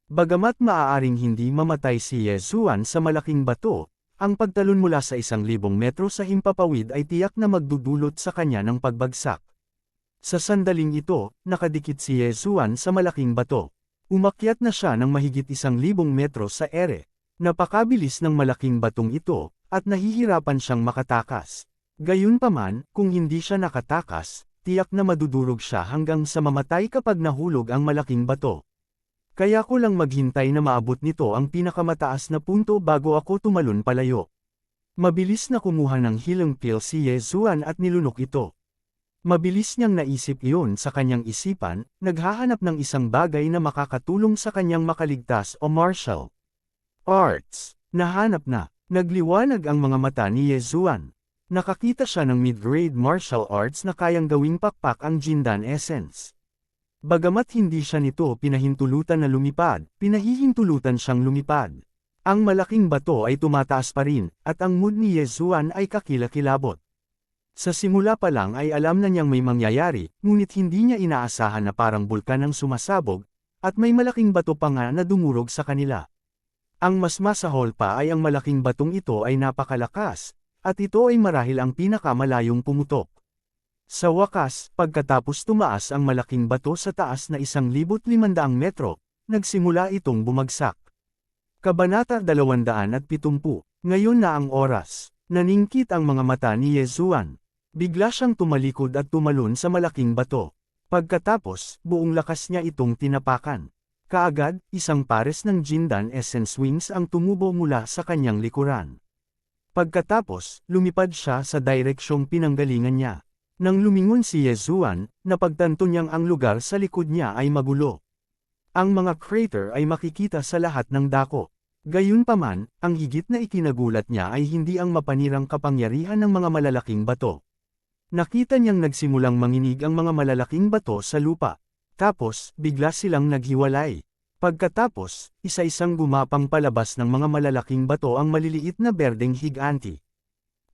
Bagamat maaaring hindi mamatay si Yezuan sa malaking bato, ang pagtalon mula sa 1,000 metro sa himpapawid ay tiyak na magdudulot sa kanya ng pagbagsak. Sa sandaling ito, nakadikit si Yezuan sa malaking bato. Umakyat na siya ng mahigit 1,000 metro sa ere. Napakabilis ng malaking batong ito, at nahihirapan siyang makatakas. Gayunpaman, kung hindi siya nakatakas, tiyak na madudurog siya hanggang sa mamatay kapag nahulog ang malaking bato. Kaya ko lang maghintay na maabot nito ang pinakamataas na punto bago ako tumalon palayo. Mabilis na kumuha ng healing pill si Yezuan at nilunok ito. Mabilis niyang naisip iyon sa kanyang isipan, naghahanap ng isang bagay na makakatulong sa kanyang makaligtas o martial arts. Nahanap na. Nagliwanag ang mga mata ni Yezuan. Nakakita siya ng mid-grade martial arts na kayang gawing pakpak ang Jindan Essence. Bagamat hindi siya nito pinahintulutan na lumipad, pinahihintulutan siyang lumipad. Ang malaking bato ay tumataas pa rin, at ang mood ni Yezuan ay kakilakilabot. Sa simula pa lang ay alam na niyang may mangyayari, ngunit hindi niya inaasahan na parang bulkan ang sumasabog, at may malaking bato pa nga na dumurog sa kanila. Ang mas masahol pa ay ang malaking batong ito ay napakalakas, at ito ay marahil ang pinakamalayong pumutok. Sa wakas, pagkatapos tumaas ang malaking bato sa taas na 1,500 metro, nagsimula itong bumagsak. Kabanata 270, ngayon na ang oras. Naningkit ang mga mata ni Yezuan. Bigla siyang tumalikod at tumalon sa malaking bato. Pagkatapos, buong lakas niya itong tinapakan. Kaagad, isang pares ng Jindan Essence Wings ang tumubo mula sa kanyang likuran. Pagkatapos, lumipad siya sa direksyong pinanggalingan niya. Nang lumingon si Yezuan, napagtanto niyang ang lugar sa likod niya ay magulo. Ang mga crater ay makikita sa lahat ng dako. Gayunpaman, ang higit na ikinagulat niya ay hindi ang mapanirang kapangyarihan ng mga malalaking bato. Nakita niyang nagsimulang manginig ang mga malalaking bato sa lupa. Tapos, bigla silang naghiwalay. Pagkatapos, isa-isang gumapang palabas ng mga malalaking bato ang maliliit na berdeng higanti.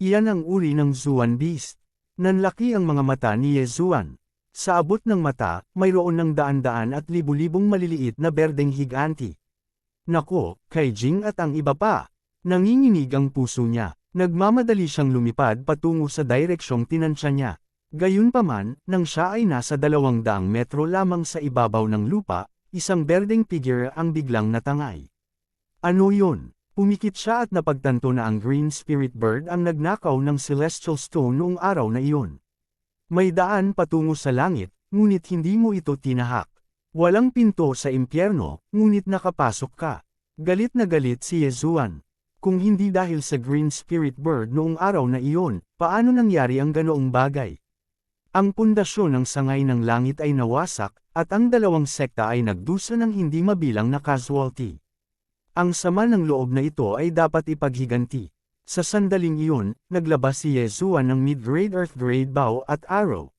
Iyan ang uri ng Zuan Beast. Nanlaki ang mga mata ni Yezuan. Sa abot ng mata, mayroon ng daan-daan at libu-libong maliliit na berdeng higanti. Nako, kay Jing at ang iba pa. Nanginginig ang puso niya. Nagmamadali siyang lumipad patungo sa direksyong tinansya niya. Gayunpaman, nang siya ay nasa 200 metro lamang sa ibabaw ng lupa, isang berdeng figure ang biglang natangay. Ano yun? Pumikit siya at napagtanto na ang Green Spirit Bird ang nagnakaw ng Celestial Stone noong araw na iyon. May daan patungo sa langit, ngunit hindi mo ito tinahak. Walang pinto sa impyerno, ngunit nakapasok ka. Galit na galit si Yezuan. Kung hindi dahil sa Green Spirit Bird noong araw na iyon, paano nangyari ang ganoong bagay? Ang pundasyon ng sangay ng langit ay nawasak, at ang dalawang sekta ay nagdusa ng hindi mabilang na casualty. Ang sama ng loob na ito ay dapat ipaghiganti. Sa sandaling iyon, naglabas si Yezuan ng mid-grade earth-grade bow at arrow.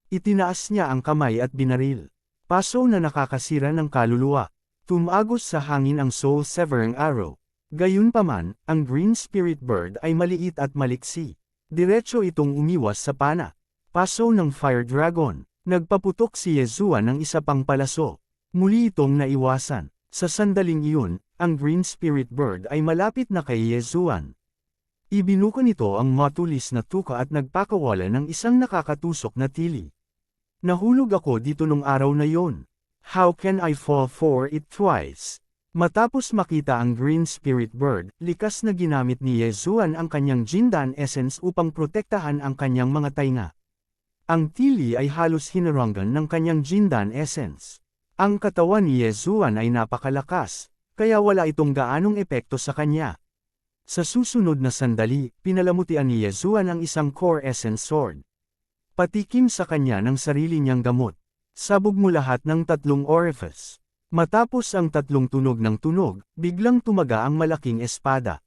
Itinaas niya ang kamay at binaril. Paso na nakakasira ng kaluluwa. Tumagos sa hangin ang soul-severing arrow. Gayunpaman, ang Green Spirit Bird ay maliit at maliksi. Diretso itong umiwas sa pana. Paso ng Fire Dragon. Nagpaputok si Yezuan ng isa pang palaso. Muli itong naiwasan. Sa sandaling iyon, ang Green Spirit Bird ay malapit na kay Yezuan. Ibinuka nito ang matulis na tuka at nagpakawala ng isang nakakatusok na tili. Nahulog ako dito nung araw na yon. How can I fall for it twice? Matapos makita ang Green Spirit Bird, likas na ginamit ni Yezuan ang kanyang Jindan Essence upang protektahan ang kanyang mga tainga. Ang tili ay halos hinaranggan ng kanyang Jindan Essence. Ang katawan ni Yezuan ay napakalakas, kaya wala itong gaanong epekto sa kanya. Sa susunod na sandali, pinalamutian ni Yezuan ang isang Core Essence Sword. Patikim sa kanya ng sarili niyang gamot. Sabog mo lahat ng 3 orifice. Matapos ang 3 tunog ng tunog, biglang tumaga ang malaking espada.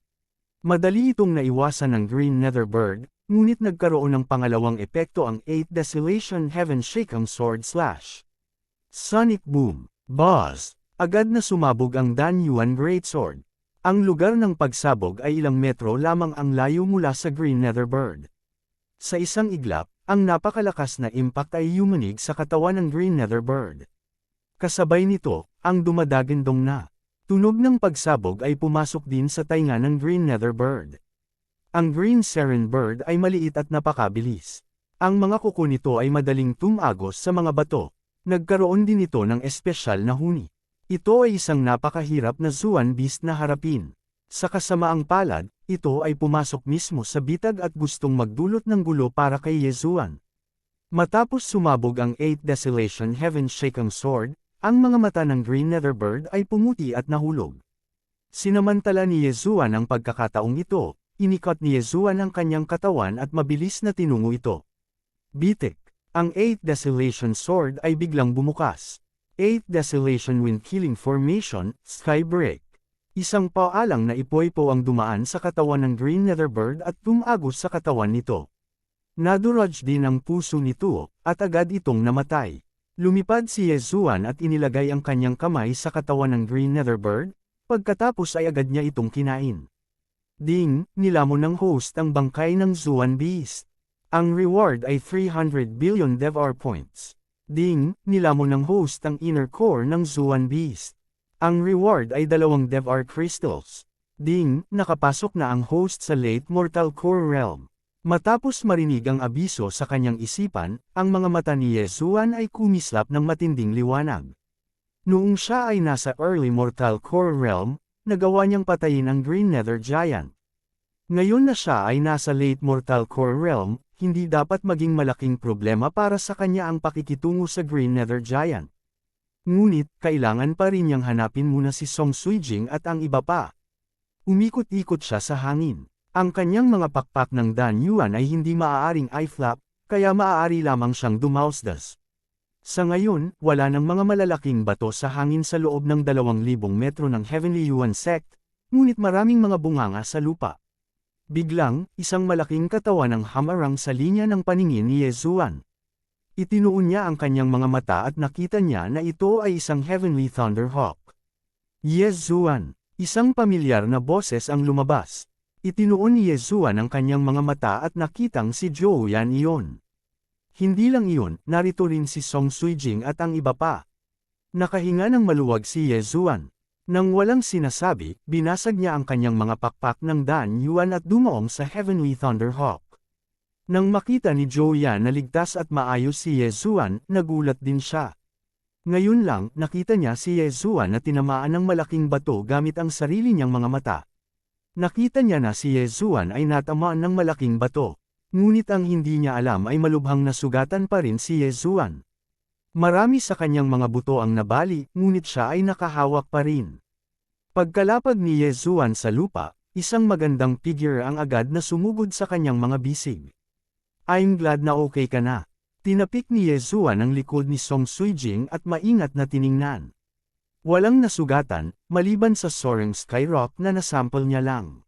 Madali itong naiwasan ng Green Nether Bird, ngunit nagkaroon ng pangalawang epekto ang 8 Desolation Heaven Shakang Sword Slash. Sonic Boom. Buzz! Agad na sumabog ang Dan Yuan Greatsword. Ang lugar ng pagsabog ay ilang metro lamang ang layo mula sa Green Nether Bird. Sa isang iglap, ang napakalakas na impact ay yumanig sa katawan ng Green Nether Bird. Kasabay nito, ang dumadagandong na tunog ng pagsabog ay pumasok din sa tainga ng Green Nether Bird. Ang Green Seren Bird ay maliit at napakabilis. Ang mga kuko nito ay madaling tumagos sa mga bato. Nagkaroon din ito ng espesyal na huni. Ito ay isang napakahirap na Zuan Beast na harapin. Sa kasamaang palad, ito ay pumasok mismo sa bitag at gustong magdulot ng gulo para kay Yezuan. Matapos sumabog ang 8 Desolation Heaven Shakang Sword, ang mga mata ng Green Nether Bird ay pumuti at nahulog. Sinamantala ni Yezuan ang pagkakataong ito, inikot ni Yezuan ang kanyang katawan at mabilis na tinungo ito. Bitik. Ang 8 Desolation Sword ay biglang bumukas. 8 Desolation Wind Killing Formation, Skybreak. Isang paalang na ipoy-po ang dumaan sa katawan ng Green Nether Bird at tumagos sa katawan nito. Naduraj din ang puso nito, at agad itong namatay. Lumipad si Yezuan at inilagay ang kanyang kamay sa katawan ng Green Nether Bird, pagkatapos ay agad niya itong kinain. Ding, nilamon ng host ang bangkay ng Zuan Beast. Ang reward ay 300 billion DevR points. Ding, nilamon ng host ang inner core ng Zuan Beast. Ang reward ay 2 DevR crystals. Ding, nakapasok na ang host sa late mortal core realm. Matapos marinig ang abiso sa kanyang isipan, ang mga mata ni Yezuan ay kumislap ng matinding liwanag. Noong siya ay nasa early mortal core realm, nagawa niyang patayin ang Green Nether Giant. Ngayon na siya ay nasa late mortal core realm, hindi dapat maging malaking problema para sa kanya ang pakikitungo sa Green Nether Giant. Ngunit, kailangan pa rin niyang hanapin muna si Song Suijing at ang iba pa. Umikot-ikot siya sa hangin. Ang kanyang mga pakpak ng Dan Yuan ay hindi maaaring i-flap, kaya maaari lamang siyang dumausdas. Sa ngayon, wala nang mga malalaking bato sa hangin sa loob ng 2,000 metro ng Heavenly Yuan Sect, ngunit maraming mga bunganga sa lupa. Biglang, isang malaking katawan ang hamarang sa linya ng paningin ni Yezuan. Itinuon niya ang kanyang mga mata at nakita niya na ito ay isang Heavenly Thunderhawk. Yezuan, isang pamilyar na boses ang lumabas. Itinuon ni Yezuan ang kanyang mga mata at nakitang si Zhou Yan iyon. Hindi lang iyon, narito rin si Song Suijing at ang iba pa. Nakahinga ng maluwag si Yezuan. Nang walang sinasabi, binasag niya ang kanyang mga pakpak ng Dan Yuan at dumaong sa Heavenly Thunderhawk. Nang makita ni Zhou Yan na ligtas at maayos si Yezuan, nagulat din siya. Ngayon lang, nakita niya si Yezuan na tinamaan ng malaking bato gamit ang sarili niyang mga mata. Nakita niya na si Yezuan ay natamaan ng malaking bato. Ngunit ang hindi niya alam ay malubhang nasugatan pa rin si Yezuan. Marami sa kanyang mga buto ang nabali, ngunit siya ay nakahawak pa rin. Pagkalapag ni Yezuan sa lupa, isang magandang figure ang agad na sumugod sa kanyang mga bisig. I'm glad na okay ka na. Tinapik ni Yezuan ang likod ni Song Suijing at maingat na tiningnan. Walang nasugatan, maliban sa soaring skyrock na nasample niya lang.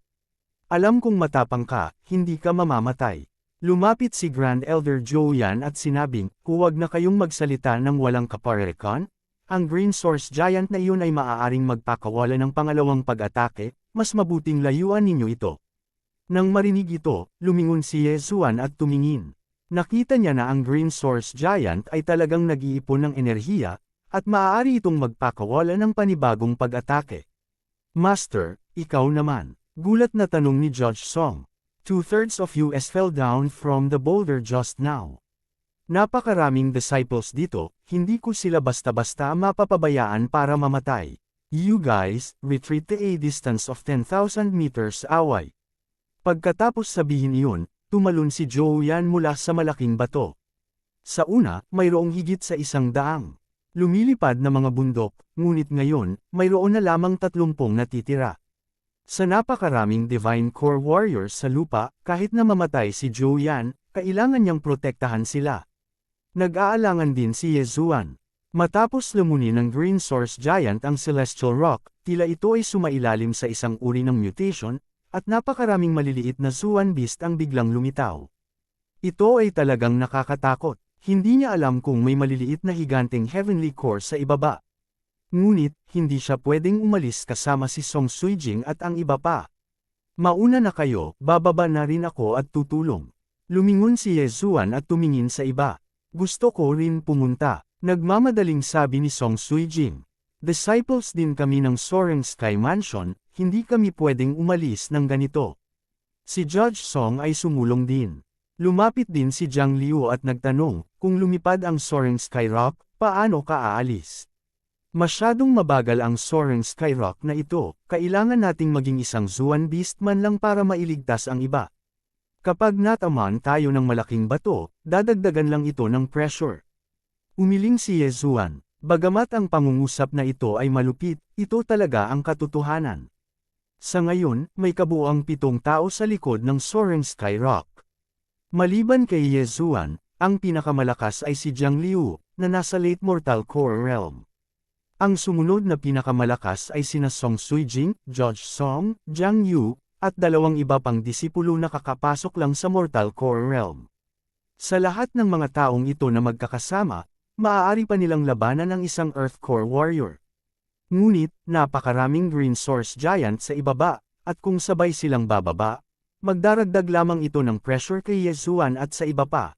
Alam kong matapang ka, hindi ka mamamatay. Lumapit si Grand Elder Zhou Yan at sinabing, huwag na kayong magsalita ng walang kaparekan. Ang Green Source Giant na iyon ay maaaring magpakawala ng pangalawang pag-atake, mas mabuting layuan ninyo ito. Nang marinig ito, lumingon si Yezuan at tumingin. Nakita niya na ang Green Source Giant ay talagang nag-iipon ng enerhiya, at maaari itong magpakawala ng panibagong pag-atake. Master, ikaw naman. Gulat na tanong ni Judge Song. 2/3 of US fell down from the boulder just now. Napakaraming disciples dito, hindi ko sila basta-basta mapapabayaan para mamatay. You guys, retreat to a distance of 10,000 meters away. Pagkatapos sabihin iyon, tumalon si Zhou Yan mula sa malaking bato. Sa una, mayroong higit sa 100. Lumilipad na mga bundok, ngunit ngayon, mayroon na lamang 30 natitira. Sa napakaraming Divine Core Warriors sa lupa, kahit na mamatay si Zhou Yan, kailangan niyang protektahan sila. Nag-aalangan din si Yezuan. Matapos lumunin ng Green Source Giant ang Celestial Rock, tila ito ay sumailalim sa isang uri ng mutation, at napakaraming maliliit na Zuan Beast ang biglang lumitaw. Ito ay talagang nakakatakot. Hindi niya alam kung may maliliit na higanteng Heavenly Core sa ibaba. Ngunit, hindi siya pwedeng umalis kasama si Song Suijing at ang iba pa. Mauna na kayo, bababa na rin ako at tutulong. Lumingon si Yezuan at tumingin sa iba. Gusto ko rin pumunta. Nagmamadaling sabi ni Song Suijing. Disciples din kami ng Soaring Sky Mansion, hindi kami pwedeng umalis ng ganito. Si Judge Song ay sumulong din. Lumapit din si Jiang Liu at nagtanong, kung lumipad ang Soaring Sky Rock, paano ka aalis? Masyadong mabagal ang Soaring Sky Rock na ito, kailangan nating maging isang Zuan Beast man lang para mailigtas ang iba. Kapag natamaan tayo ng malaking bato, dadagdagan lang ito ng pressure. Umiling si Yezuan. Bagamat ang pangungusap na ito ay malupit, ito talaga ang katotohanan. Sa ngayon, may kabuuang 7 tao sa likod ng Soaring Sky Rock. Maliban kay Yezuan, ang pinakamalakas ay si Jiang Liu, na nasa Late Mortal Core Realm. Ang sumunod na pinakamalakas ay sina Song Suijing, Judge Song, Jiang Yu, at 2 iba pang disipulo na kakapasok lang sa Mortal Core Realm. Sa lahat ng mga taong ito na magkakasama, maaari pa nilang labanan ang isang Earth Core Warrior. Ngunit, napakaraming Green Source Giant sa ibaba, at kung sabay silang bababa, magdaragdag lamang ito ng pressure kay Yezuan at sa iba pa.